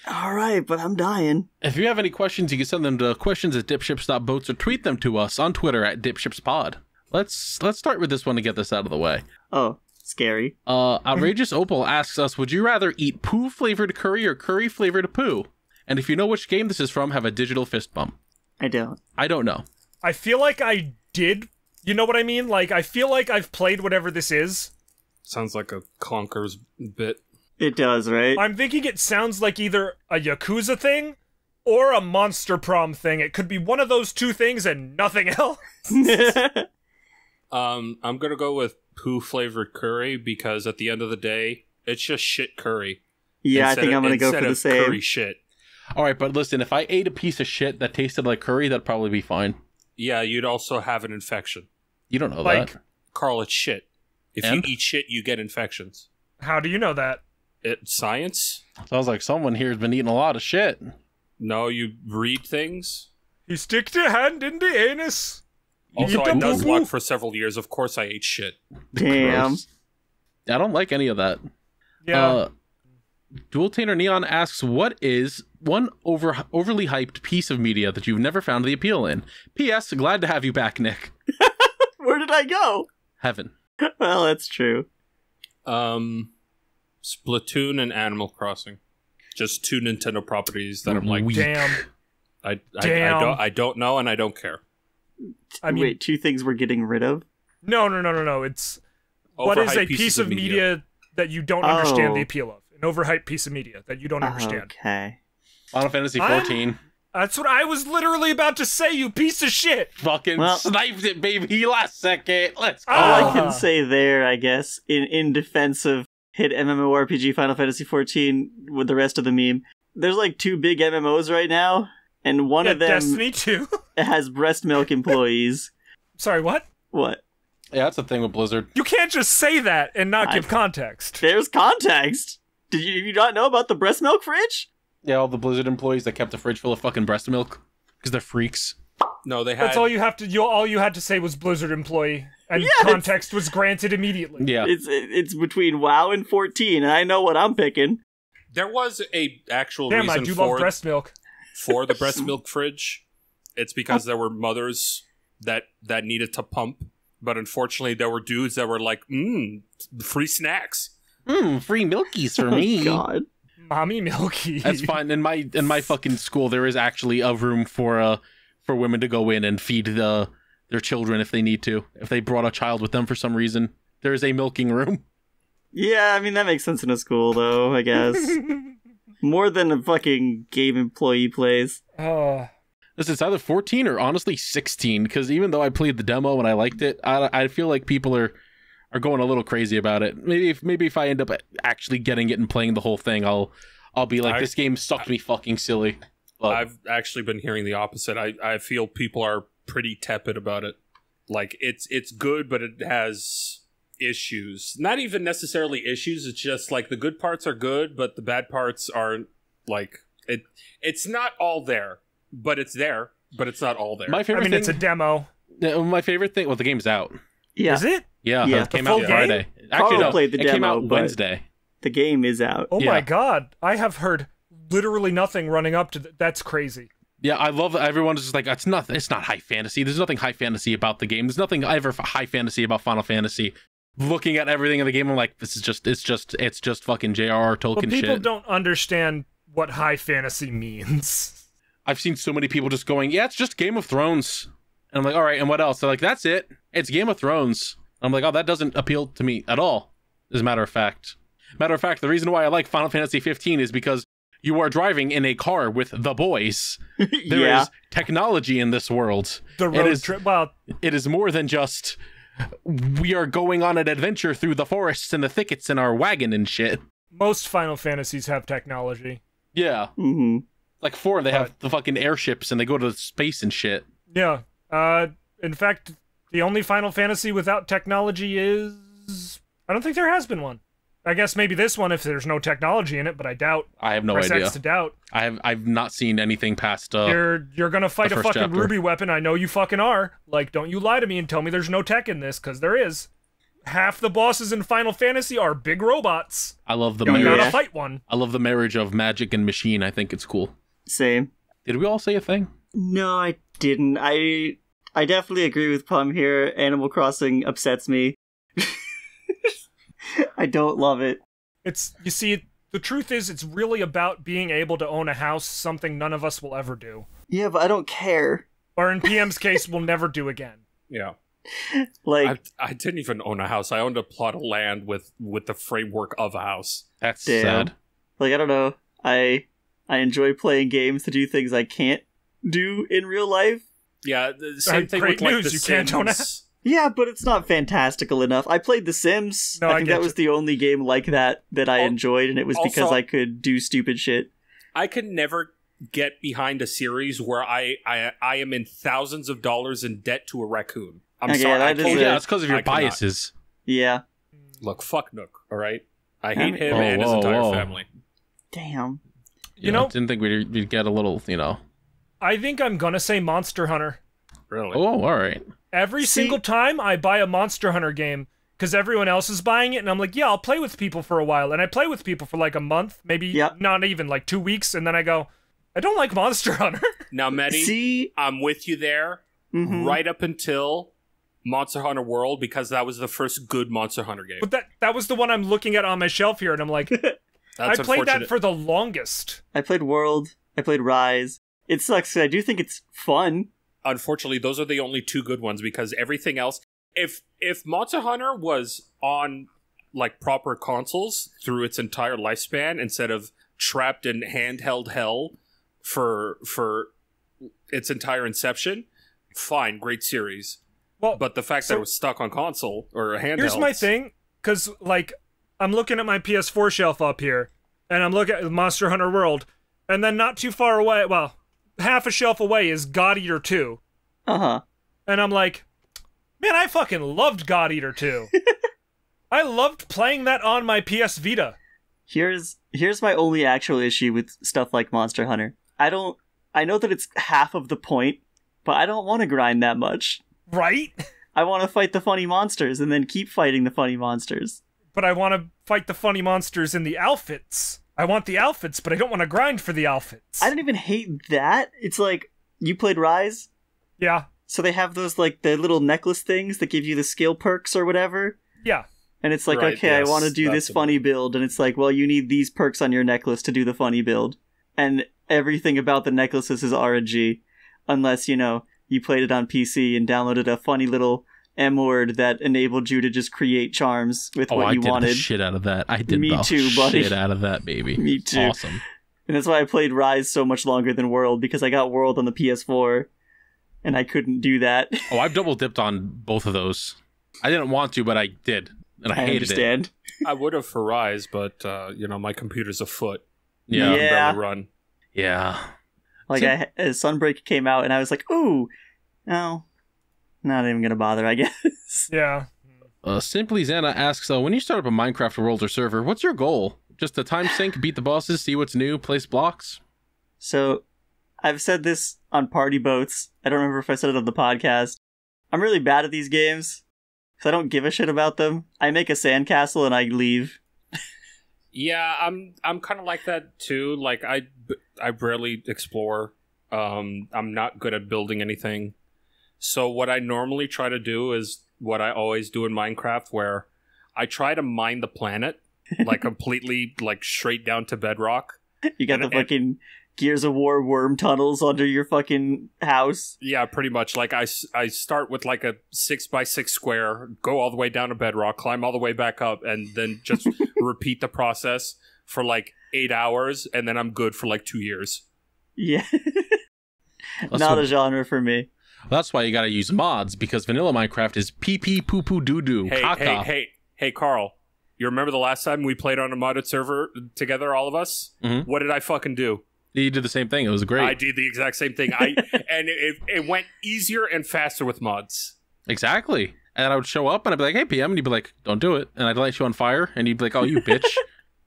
Alright, but I'm dying. If you have any questions, you can send them to questions@dipships.boats or tweet them to us on Twitter @dipshipspod. Let's start with this one to get this out of the way. Oh, scary. Outrageous Opal asks us, would you rather eat poo-flavored curry or curry-flavored poo? And if you know which game this is from, have a digital fist bump. I don't. I don't know. I feel like I did. You know what I mean? Like, I feel like I've played whatever this is. Sounds like a Clonkers bit. It does, right? I'm thinking it sounds like either a Yakuza thing or a Monster Prom thing. It could be one of those two things and nothing else. I'm gonna go with poo flavored curry because at the end of the day, it's just shit curry. Yeah, I think I'm gonna go for the same. Curry shit. All right, but listen, if I ate a piece of shit that tasted like curry, that'd probably be fine. Yeah, you'd also have an infection. You don't know Like- that. Carl, it's shit. If And? you eat shit, you get infections. How do you know that? It's science? Sounds like someone here has been eating a lot of shit. No, you read things. You stick your hand in the anus. Also, Eat I the does poo-poo. luck for several years. Of course, I ate shit. Damn. Gross. I don't like any of that. Yeah. Dual Tainer Neon asks, what is one overly hyped piece of media that you've never found the appeal in? P.S. Glad to have you back, Nick. Where did I go? Heaven. Well, that's true. Splatoon and Animal Crossing. Just two Nintendo properties that I'm like, Weak. Damn. I don't know and I don't care. I mean, Wait, two things we're getting rid of? no. It's what is Overhyped a piece pieces of media that you don't understand the Oh. appeal of? An overhyped piece of media that you don't understand. Okay. Final Fantasy I'm- 14. That's what I was literally about to say, you piece of shit. Fucking Well- sniped it, baby, last second. Let's go. All I Ah. can say there, I guess, in defense of hit MMORPG Final Fantasy 14 with the rest of the meme, there's like two big MMOs right now, and one Yeah, of them Destiny 2. has breast milk employees. Sorry, what? What? Yeah, that's the thing with Blizzard. You can't just say that and not give context. There's context. Did you not know about the breast milk fridge? Yeah, all the Blizzard employees that kept a fridge full of fucking breast milk because they're freaks. No, they had. That's all you have to. All you had to say was Blizzard employee, and Yeah, context was granted immediately. Yeah. It's between WoW and 14, and I know what I'm picking. There was a actual Damn, I reason do love for breast milk. the breast milk fridge. It's because there were mothers that needed to pump, but unfortunately there were dudes that were like, free snacks. Free milkies for me. God. Mommy milky. That's fine. In my fucking school, there is actually a room for women to go in and feed their children if they need to. If they brought a child with them for some reason, there is a milking room. Yeah, I mean, that makes sense in a school, though, I guess. More than a fucking game employee plays. Listen, it's either 14 or honestly 16, because even though I played the demo and I liked it, I feel like people are going a little crazy about it. Maybe if I end up actually getting it and playing the whole thing, I'll be like, this game sucked me fucking silly. But I've actually been hearing the opposite. I feel people are pretty tepid about it. Like, it's good, but it has issues. Not even necessarily issues, it's just like the good parts are good, but the bad parts aren't, like, it's not all there, but it's there, but it's not all there. my favorite I mean, thing, it's a demo. my favorite thing, well, the game's out. Yeah. Is it? Yeah, Yeah. it came The out full Friday. Actually, no. played the It demo, came out but Wednesday. the game is out. Oh Yeah. my god, I have heard literally nothing running up to that's crazy. Yeah, I love that everyone is just like, it's not high fantasy. There's nothing high fantasy about the game. There's nothing ever high fantasy about Final Fantasy. Looking at everything in the game, I'm like, it's just fucking J.R.R. Tolkien But people shit. don't understand what high fantasy means. I've seen so many people just going, yeah, it's just Game of Thrones. And I'm like, all right, and what else? They're like, that's it. It's Game of Thrones. I'm like, oh, that doesn't appeal to me at all, as a matter of fact. Matter of fact, the reason why I like Final Fantasy 15 is because you are driving in a car with the boys. There is technology in this world. The road trip. Well, It is more than just we are going on an adventure through the forests and the thickets in our wagon and shit. most Final Fantasies have technology. Yeah. Mm-hmm. Like 4, they have the fucking airships and they go to space and shit. Yeah. In fact, the only Final Fantasy without technology is... I don't think there has been one. I guess maybe this one if there's no technology in it, but I doubt. I have no Press idea. X to doubt. I've not seen anything past You're gonna fight the a first fucking chapter. ruby weapon. I know you fucking are. Like, don't you lie to me and tell me there's no tech in this, because there is. Half the bosses in Final Fantasy are big robots. I love the You marriage. gotta fight one. I love the marriage of magic and machine. I think it's cool. Same. Did we all say a thing? No, I didn't. I definitely agree with Plum here. Animal Crossing upsets me. I don't love it. It's, you see, the truth is it's really about being able to own a house, something none of us will ever do. Yeah, but I don't care. Or in PM's case, we'll never do again. Yeah. Like, I didn't even own a house. I owned a plot of land with the framework of a house. That's damn. sad. Like, I don't know. I enjoy playing games to do things I can't do in real life. Yeah, the same thing Great with like news, the you can't own a- Sims. Yeah, but it's not fantastical enough. I played The Sims. No, I I think get that was the only game like that I enjoyed, and it was because also- I could do stupid shit. I could never get behind a series where I am in thousands of dollars in debt to a raccoon. I'm Okay, sorry. that I is Oh can't. yeah, it's because of your I cannot. biases. Yeah. Look, fuck Nook, all right? I hate him Whoa, and his whoa, entire whoa. family. Damn. You know- I didn't think we'd get a little, I think I'm gonna say Monster Hunter. Really? Oh, all right. Every See- single time I buy a Monster Hunter game, because everyone else is buying it, and I'm like, yeah, I'll play with people for a while. And I play with people for like a month, maybe Yep. not even, like 2 weeks, and then I go, I don't like Monster Hunter. Now, Medi, See? I'm with you there Mhm. right up until Monster Hunter World because that was the first good Monster Hunter game. But that was the one I'm looking at on my shelf here, and I'm like, That's I played that unfortunate. for the longest. I played World. I played Rise. It sucks 'cause I do think it's fun. Unfortunately, those are the only two good ones because everything else, if Monster Hunter was on like proper consoles through its entire lifespan instead of trapped in handheld hell for its entire inception, fine, great series. Well, But the fact that it was stuck on console or a handheld. here's my thing, because, like, I'm looking at my PS4 shelf up here, and I'm looking at Monster Hunter World, and then not too far away, well, half a shelf away is God Eater 2. Uh-huh. And I'm like, man, I fucking loved God Eater 2. I loved playing that on my PS Vita. Here's my only actual issue with stuff like Monster Hunter. I know that it's half of the point, but I don't want to grind that much. Right? I want to fight the funny monsters and then keep fighting the funny monsters. But I want to fight the funny monsters in the outfits. I want the outfits, but I don't want to grind for the outfits. I don't even hate that. It's like, you played Rise? Yeah. So they have those, like, the little necklace things that give you the skill perks or whatever. Yeah. And it's like, Right, okay, yes, I want to do this that's funny build. And it's like, well, you need these perks on your necklace to do the funny build. And everything about the necklaces is RNG. Unless, you played it on PC and downloaded a funny little M word that enabled you to just create charms with Oh, what I you did wanted. the shit out of that. I did Me the too, buddy. shit out of that, baby. Me too. Awesome. And that's why I played Rise so much longer than World, because I got World on the PS4, and I couldn't do that. Oh, I've double dipped on both of those. I didn't want to, but I did, and I I hated understand. I would have for Rise, but my computer's afoot. it. Yeah, Yeah. I can barely run. yeah. Like, as Sunbreak came out, and I was like, ooh, no, not even gonna bother, I guess. Yeah. Simply Xana asks, when you start up a Minecraft world or server, what's your goal? Just a time sink, beat the bosses, see what's new, place blocks? So, I've said this on party boats. I don't remember if I said it on the podcast. I'm really bad at these games. because I don't give a shit about them. I make a sandcastle and I leave. Yeah, I'm kind of like that too. Like I rarely explore. I'm not good at building anything. So what I normally try to do is what I always do in Minecraft, where I try to mine the planet like completely, like straight down to bedrock. You got the fucking Gears of War worm tunnels under your fucking house. Yeah, pretty much. Like I start with like a 6x6 square, go all the way down to bedrock, climb all the way back up, and then just repeat the process for like 8 hours, and then I'm good for like 2 years. Yeah. Not a genre for me. That's why you gotta use mods, because vanilla Minecraft is pee pee poo poo doo doo caca. Hey, Carl. You remember the last time we played on a modded server together, all of us? Mm-hmm. What did I fucking do? You did the same thing. It was great. I did the exact same thing. And it went easier and faster with mods. Exactly. And I would show up and I'd be like, hey, PM. And you'd be like, don't do it. And I'd light you on fire. And you'd be like, oh, you bitch.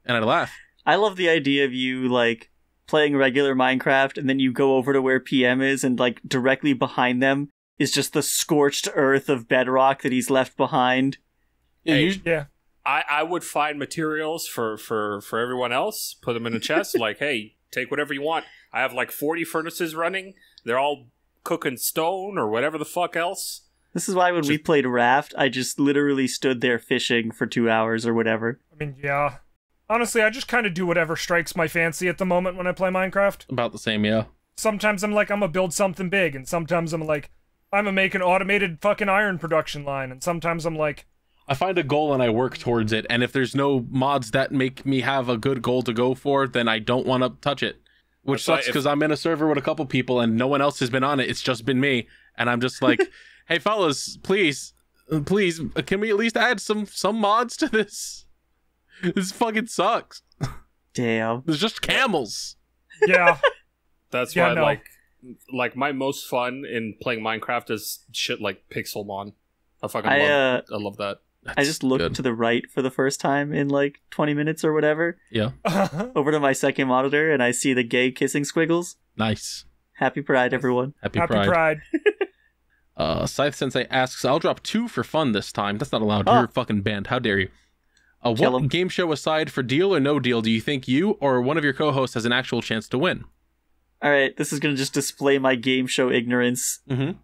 And I'd laugh. I love the idea of you, like, playing regular Minecraft and then you go over to where PM is and, like, directly behind them is just the scorched earth of bedrock that he's left behind. Yeah. I would find materials for everyone else, put them in a chest, like, hey, take whatever you want. I have like 40 furnaces running. They're all cooking stone or whatever the fuck else. This is why when we played Raft, I just literally stood there fishing for 2 hours or whatever. I mean, yeah. Honestly, I just kind of do whatever strikes my fancy at the moment when I play Minecraft. About the same, yeah. Sometimes I'm like, I'm gonna build something big, and sometimes I'm like, I'm gonna make an automated fucking iron production line, and sometimes I'm like, I find a goal and I work towards it, and if there's no mods that make me have a good goal to go for, then I don't want to touch it. Which sucks because I'm in a server with a couple people and no one else has been on it. It's just been me, and I'm just like, hey fellas, please, can we at least add some mods to this? This fucking sucks. Damn. There's just camels. Yeah. That's why like my most fun in playing Minecraft is shit like Pixelmon. I love that. I just looked to the right for the first time in like 20 minutes or whatever. Yeah. Over to my second monitor and I see the gay kissing squiggles. Nice. Happy Pride, everyone. Happy Pride. Scythe Sensei asks, I'll drop 2 for fun this time. That's not allowed. You're fucking banned. How dare you? What game show aside for Deal or No Deal do you think you or one of your co-hosts has an actual chance to win? Alright, this is going to just display my game show ignorance. Mm-hmm.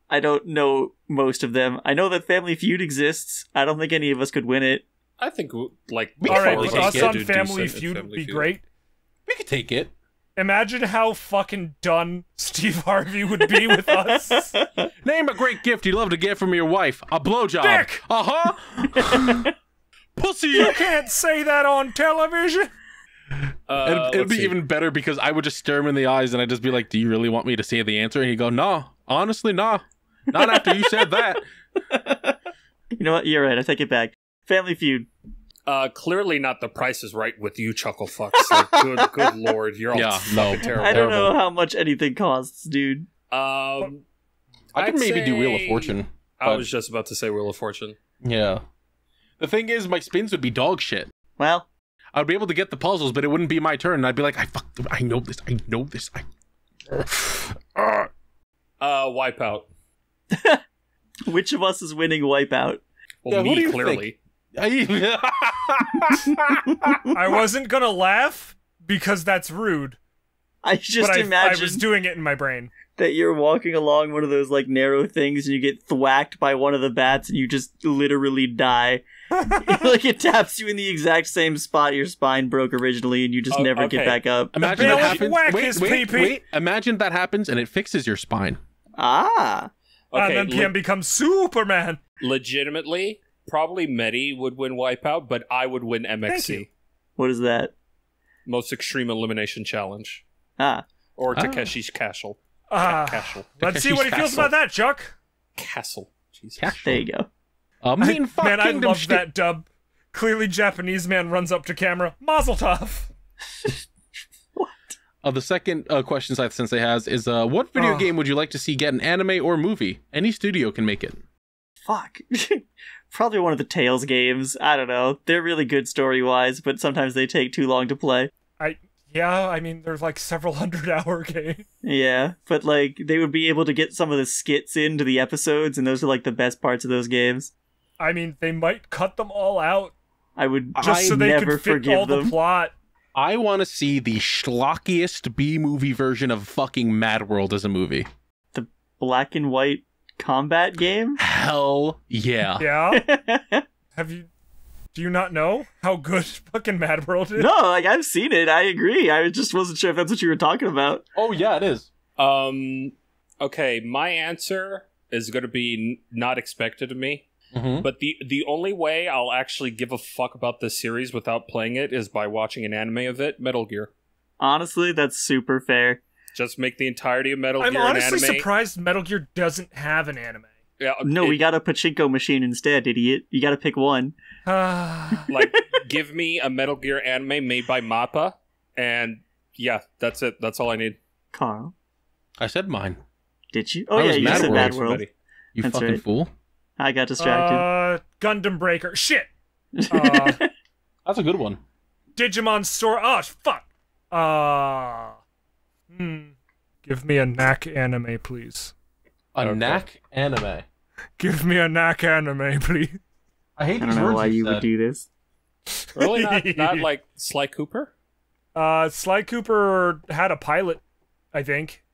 I don't know most of them. I know that Family Feud exists. I don't think any of us could win it. I think, like... Alright, us on Family Feud would be great. We could take it. Imagine how fucking done Steve Harvey would be with us. Name a great gift you'd love to get from your wife. A blowjob. Dick! Uh-huh. Pussy! You can't say that on television! It'd be even better because I would just stare him in the eyes and I'd just be like, do you really want me to say the answer? And he'd go, no. Honestly, nah. Not after you said that. You know what? You're right. I take it back. Family Feud. Clearly not The Price is Right with you, chuckle fucks. Like, good lord, you're all fucking terrible. I don't know how much anything costs, dude. I could maybe do Wheel of Fortune. I was just about to say Wheel of Fortune. Yeah. The thing is, my spins would be dog shit. Well, I'd be able to get the puzzles, but it wouldn't be my turn. I'd be like, I know this. Wipeout. Which of us is winning Wipeout? Well, me, clearly. I wasn't gonna laugh because that's rude. I just imagine I was doing it in my brain. That you're walking along one of those like narrow things and you get thwacked by one of the bats and you just literally die. Like it taps you in the exact same spot your spine broke originally and you just never get back up. Imagine that happens. Wait. Imagine that happens and it fixes your spine. Ah. Okay, and then PM becomes Superman. Legitimately, probably Medi would win Wipeout, but I would win MXC. What is that? Most Extreme Elimination Challenge. Ah. Or Takeshi's Castle. Castle. Let's see what he feels about that, Chuck. Castle. Jesus. There you go. Man, I love that dub. Clearly Japanese man runs up to camera. Mazel tov. The second question Scythe Sensei has is, what video game would you like to see get an anime or movie? Any studio can make it. Fuck. Probably one of the Tales games. I don't know. They're really good story-wise, but sometimes they take too long to play. I mean, there's like several 100-hour games. Yeah, but like, they would be able to get some of the skits into the episodes, and those are like the best parts of those games. I mean, they might cut them all out I would just so they never could fit forgive all them. the plot. I want to see the schlockiest B-movie version of fucking Mad World as a movie. The black and white combat game? Hell yeah. Yeah? Do you not know how good fucking Mad World is? No, like I've seen it. I agree. I just wasn't sure if that's what you were talking about. Oh yeah, it is. Okay, my answer is going to be not expected of me. Mm-hmm. But the only way I'll actually give a fuck about this series without playing it is by watching an anime of it, Metal Gear. Honestly, that's super fair. Just make the entirety of Metal I'm Gear an honestly anime. surprised Metal Gear doesn't have an anime. Yeah, No, we got a pachinko machine instead, idiot. You gotta pick one. like, give me a Metal Gear anime made by MAPPA, and yeah, that's it. That's all I need. Carl, I said mine. did you? Oh That yeah, was you Mad said World, Mad World. Somebody. You That's fucking right. fool. I got distracted. Gundam Breaker. Shit. That's a good one. Digimon Sword. Oh, fuck. Give me a knack anime, please. A knack anime. Give me a knack anime, please. I hate I these don't know words why you would said. do this. Really? Not like Sly Cooper? Sly Cooper had a pilot, I think.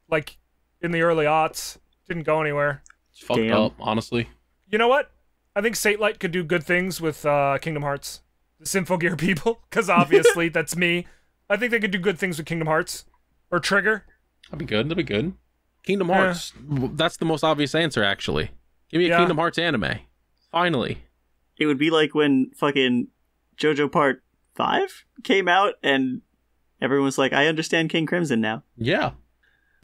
Like, in the early aughts. Didn't go anywhere. It's fucked Damn. up, honestly. You know what? I think Satelight could do good things with Kingdom Hearts. The Symphogear people, because obviously that's me. I think they could do good things with Kingdom Hearts. Or Trigger. That'd be good. That'd be good. Kingdom Hearts. That's the most obvious answer, actually. Give me a Yeah. Kingdom Hearts anime. Finally. It would be like when fucking JoJo Part 5 came out and everyone was like, I understand King Crimson now. Yeah.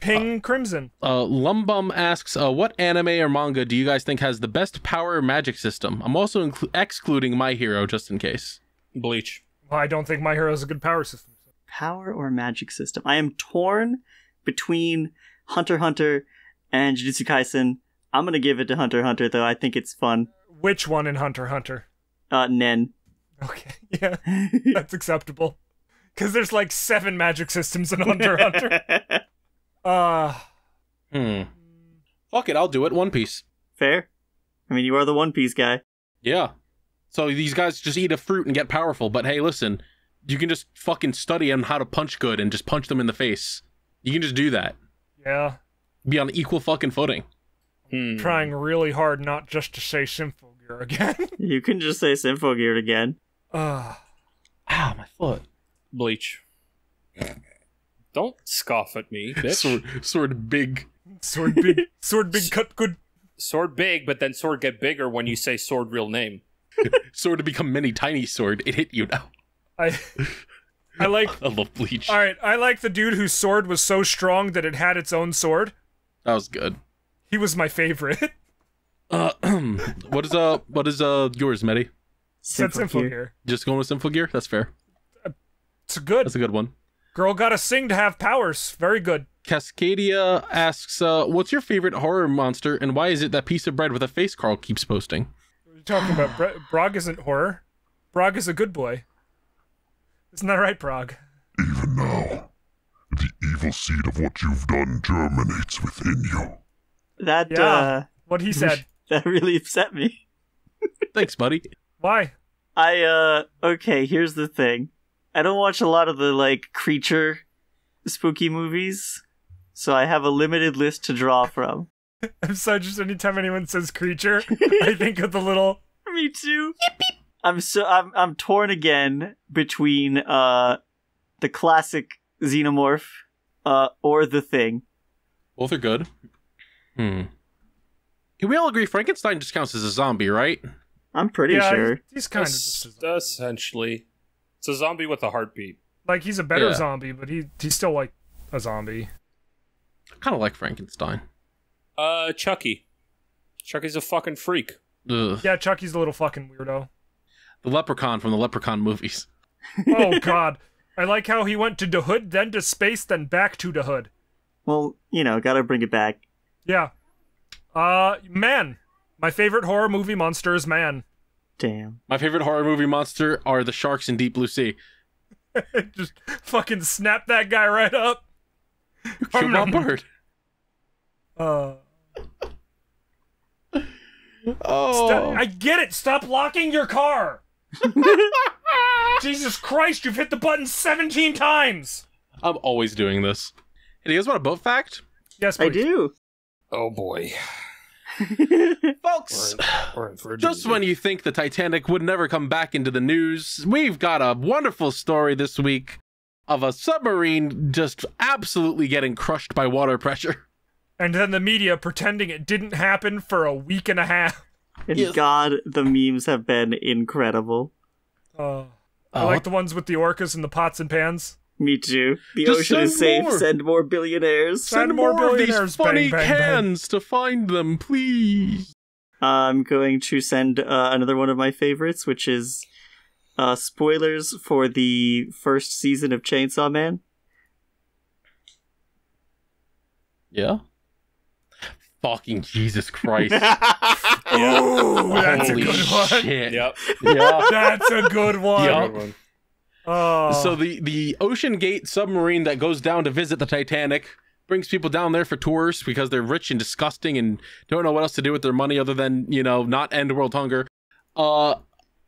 Ping Crimson. Lumbum asks, what anime or manga do you guys think has the best power magic system? I'm also excluding My Hero, just in case. Bleach. Well, I don't think My Hero has a good power system. Power or magic system? I am torn between Hunter x Hunter and Jujutsu Kaisen. I'm gonna give it to Hunter x Hunter, though. I think it's fun. Which one in Hunter x Hunter? Nen. Okay, yeah, that's acceptable. Because there's like 7 magic systems in Hunter x Hunter. Fuck it, I'll do it. One Piece. Fair. I mean, you are the One Piece guy. Yeah. So these guys just eat a fruit and get powerful, but hey, listen, you can just fucking study on how to punch good and just punch them in the face. You can just do that. Yeah, Be on equal fucking footing. trying really hard not just to say Symphogear again. You can just say Symphogear again. Ah, my foot. Bleach. Don't scoff at me, bitch. Sword big. Sword big, cut good. Sword big, but then sword get bigger when you say sword real name. Sword to become mini tiny sword. It hit you now. I like. I love Bleach. All right, I like the dude whose sword was so strong that it had its own sword. That was good. He was my favorite. What is yours, Medi? Said Symphogear. Just going with Symphogear? That's fair. It's good. That's a good one. Girl gotta sing to have powers. Very good. Cascadia asks, what's your favorite horror monster, and why is it that piece of bread with a face Carl keeps posting? What are you talking about? Brog isn't horror. Brog is a good boy. Isn't that right, Brog? Even now, the evil seed of what you've done germinates within you. That, Yeah. What he said. that really upset me. Thanks, buddy. Why? Okay, here's the thing. I don't watch a lot of the, like, creature spooky movies, so I have a limited list to draw from. I'm so just anytime anyone says creature, I think of the little. Me too. I'm torn again between the classic Xenomorph or The Thing. Both are good. Can we all agree Frankenstein just counts as a zombie, right? I'm pretty sure. He's kind of just a zombie. Essentially. It's a zombie with a heartbeat. Like he's a better Yeah. zombie, but he's still like a zombie. I kind of like Frankenstein. Chucky. Chucky's a fucking freak. Ugh. Yeah, Chucky's a little fucking weirdo. The Leprechaun from the Leprechaun movies. Oh god. I like how he went to the hood, then to space, then back to the hood. Well, gotta bring it back. Yeah. Man. My favorite horror movie monster is Man. Damn. My favorite horror movie monster are the sharks in Deep Blue Sea. Just fucking snap that guy right up. Kill my bird. Oh, I get it. Stop locking your car. Jesus Christ, you've hit the button 17 times. I'm always doing this. Hey, do you guys want a boat fact? Yes, please. I do. Oh boy. Folks, We're in for a just doozy. when you think the Titanic would never come back into the news, we've got a wonderful story this week of a submarine just absolutely getting crushed by water pressure. And then the media pretending it didn't happen for a week and a half. And Yes. God, the memes have been incredible. I like the ones with the orcas and the pots and pans. Me too. The Just ocean is send safe. more. Send more billionaires. Send more of these billionaires, funny bang, bang, bang. cans to find them, please. I'm going to send another one of my favorites, which is spoilers for the first season of Chainsaw Man. Yeah? Fucking Jesus Christ. Ooh, that's a Holy good one. shit. Yep. Yeah. That's a good one. Yeah. Good one. Oh. So the Ocean Gate submarine that goes down to visit the Titanic brings people down there for tours because they're rich and disgusting and don't know what else to do with their money other than, not end world hunger.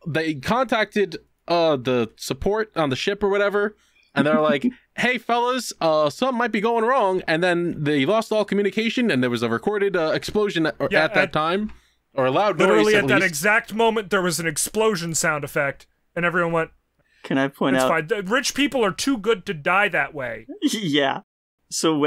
They contacted the support on the ship or whatever, and they're like, hey fellas, something might be going wrong. And then they lost all communication, and there was a recorded explosion at that time, or a loud noise. Literally at that least. exact moment, there was an explosion sound effect, and everyone went, Can I point "It's out? fine. The rich people are too good to die that way." Yeah. So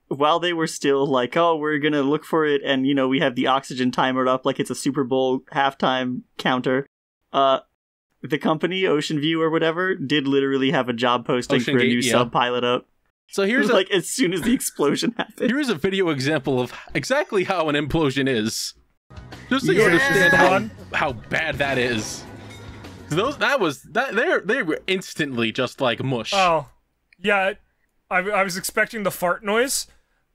while they were still like, oh, we're gonna look for it, and we have the oxygen timer up like it's a Super Bowl halftime counter. The company Ocean View or whatever did literally have a job posting Ocean for a Gate, new yeah. sub pilot up. So here's Like as soon as the explosion happened. here's a video example of exactly how an implosion is. Just so you Yeah. understand how bad that is. They were instantly just like mush. Oh, yeah. I was expecting the fart noise,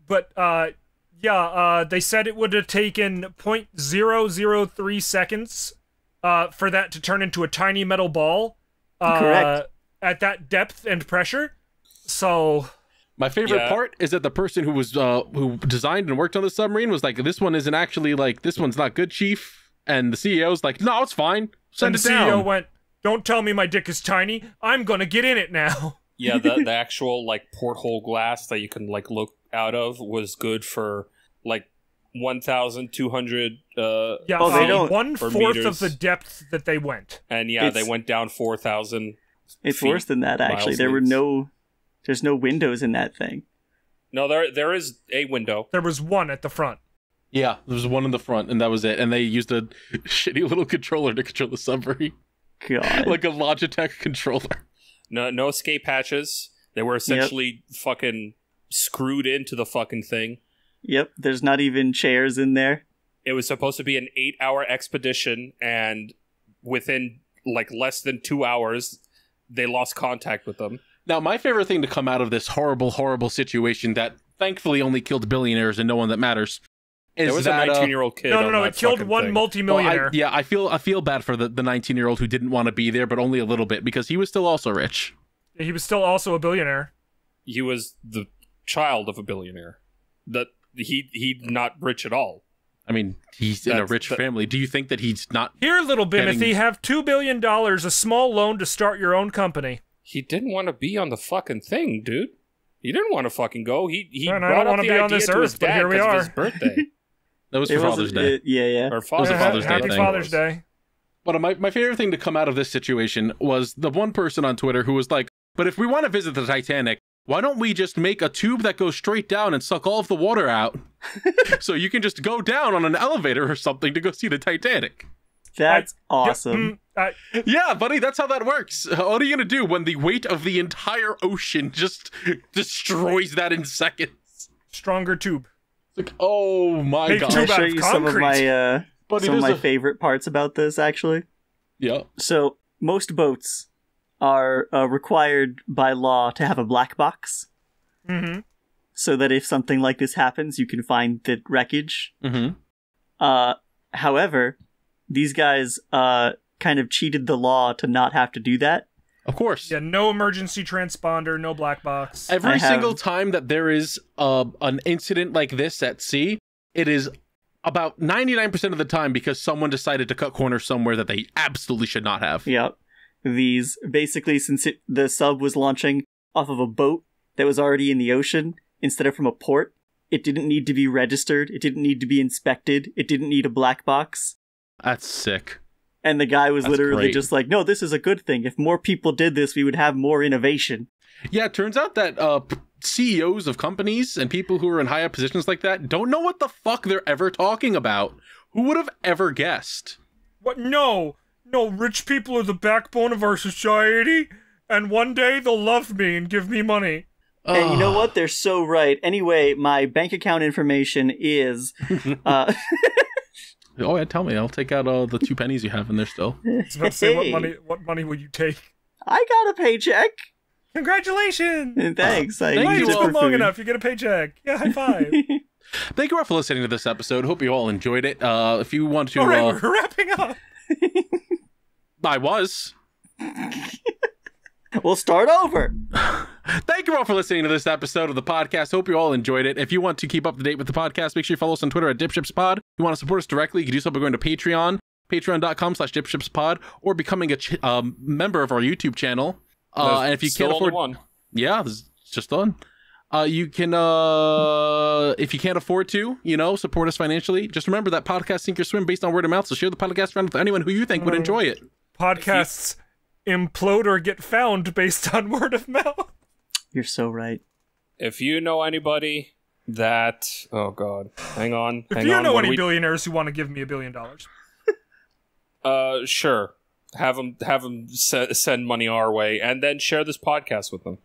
but they said it would have taken 0.003 seconds for that to turn into a tiny metal ball. Correct. At that depth and pressure. So My favorite Yeah. part is that the person who was who designed and worked on the submarine was like, "This one isn't actually this one's not good, Chief." And the CEO's like, "No, it's fine. Send and it the CEO down." went, "Don't tell me my dick is tiny. I'm gonna get in it now." Yeah, the actual porthole glass that you can look out of was good for 1,200 Yeah, Oh, they don't- 1/4 of meters. the depth that they went. and yeah, they It's- went down 4,000. It's feet, worse than that actually. miles, There's no windows in that thing. No, there is a window. There was one at the front. Yeah, there was one in the front, and that was it. And they used a shitty little controller to control the submarine, God. like a Logitech controller. No escape hatches. They were essentially fucking screwed into the fucking thing. Yep, there's not even chairs in there. It was supposed to be an 8-hour expedition, and within less than 2 hours, they lost contact with them. Now, my favorite thing to come out of this horrible, horrible situation that thankfully only killed billionaires and no one that matters is There was that a 19-year-old kid. No, on no, that it killed fucking one thing. multimillionaire. I feel bad for the 19-year-old who didn't want to be there, but only a little bit because he was still also rich. He was still also a billionaire. He was the child of a billionaire. That he not rich at all. I mean, he's in a That's- rich that- family. Do you think that he's not? Here, little Bimothy, Getting- have $2 billion, a small loan to start your own company. He didn't want to be on the fucking thing, dude. He didn't want to fucking go. He Man, I brought don't up wanna the be on idea this to his earth, but dad here we 'cause of are. his birthday That was for Father's Day. Yeah. or was a Father's Father's Day. Day Happy thing. Father's Day. But my favorite thing to come out of this situation was the one person on Twitter who was like, "But if we want to visit the Titanic, why don't we just make a tube that goes straight down and suck all of the water out? So you can just go down on an elevator or something to go see the Titanic." That's awesome. Yeah, buddy, that's how that works. What are you going to do when the weight of the entire ocean just destroys that in seconds? Stronger tube. Like, oh my Hey, gosh. tube I'll out show of you some of concrete. my Buddy, some of there's my favorite parts about this actually. Yeah. So most boats are required by law to have a black box, Mm-hmm. so that if something like this happens, you can find the wreckage. Mm-hmm. However, these guys kind of cheated the law to not have to do that. Of course. Yeah, no emergency transponder, no black box. Every I have- single time that there is an incident like this at sea, it is about 99% of the time because someone decided to cut corners somewhere that they absolutely should not have. Yep. These, basically, since the sub was launching off of a boat that was already in the ocean, instead of from a port, it didn't need to be registered, it didn't need to be inspected, it didn't need a black box. That's sick. And the guy was That's literally great. just like, no, this is a good thing. If more people did this, we would have more innovation. Yeah, it turns out that CEOs of companies and people who are in high up positions like that don't know what the fuck they're ever talking about. Who would have ever guessed? What? No, rich people are the backbone of our society, and one day they'll love me and give me money. And you know what? They're so right. Anyway, my bank account information is... Oh, yeah, tell me. I'll take out the 2 pennies you have in there still. I was about to say, what money would you take? I got a paycheck. Congratulations! And thanks. I Thank Why used you it you for been long food. enough? You get a paycheck. Yeah, high five. Thank you all for listening to this episode. Hope you all enjoyed it. If you want to... All right, we're wrapping up. I was. We'll start over. Thank you all for listening to this episode of the podcast. Hope you all enjoyed it. If you want to keep up to date with the podcast, make sure you follow us on Twitter at DipshipsPod. If you want to support us directly, you can do so by going to Patreon, patreon.com/DipshipsPod, or becoming a member of our YouTube channel. And if you Still can't only afford... one. Yeah, this is just done. You can, if you can't afford to, support us financially, just remember that podcasts sink or swim based on word of mouth, so share the podcast around with anyone who you think would enjoy it. Podcasts implode or get found based on word of mouth. You're so right. If you know anybody that... Oh, God. Hang on. If you know any billionaires who want to give me $1 billion, Sure. Have them send money our way, and then share this podcast with them.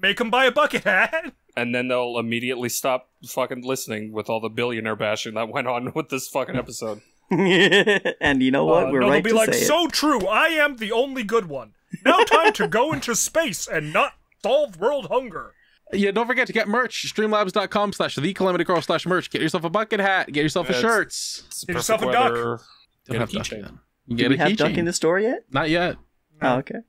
make them buy a bucket hat. And then they'll immediately stop fucking listening with all the billionaire bashing that went on with this fucking episode. And you know what? We're no, right they'll be to like, say so true, I am the only good one. Now time to go into space and not solve world hunger. Yeah, don't forget to get merch. Streamlabs.com/thecalamitycrow/merch. Get yourself a bucket hat. Get yourself a shirts. Get yourself a perfect duck. weather. Don't Get a have duck keychain. yet. You it. get Do we a have Duck keychain. in the store yet? Not yet. Oh, okay.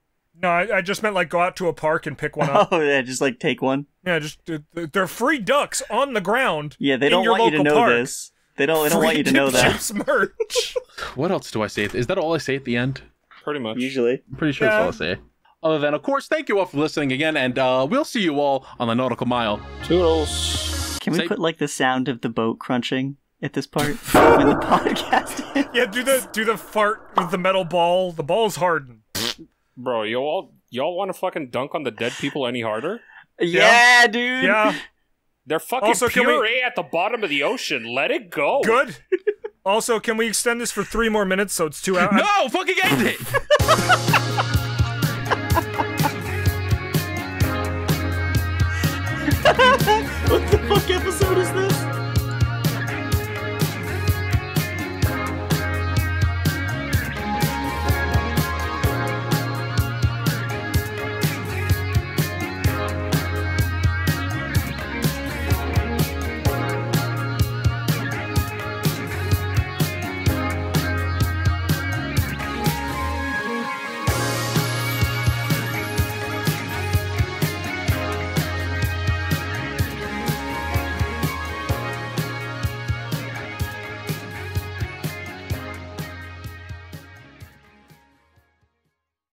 No, I just meant like go out to a park and pick one up. Oh, yeah, just like take one. Yeah, just they're free ducks on the ground. Yeah, they in don't your want you to local know park. this. They don't want you to know that. Chips merch. What else do I say? Is that all I say at the end? Pretty much. Usually. I'm pretty sure Yeah. that's all I say. Other than, of course, thank you all for listening again, and we'll see you all on the Nautical Mile. Toodles. Can we Say- put like the sound of the boat crunching at this part when the podcast ends? Yeah, do the fart with the metal ball. The ball's hardened. Bro, y'all want to fucking dunk on the dead people any harder? Yeah, dude. Yeah, They're fucking Also, can we- puree at the bottom of the ocean. Let it go. good. Also, can we extend this for 3 more minutes so it's 2 hours? No, fucking end it!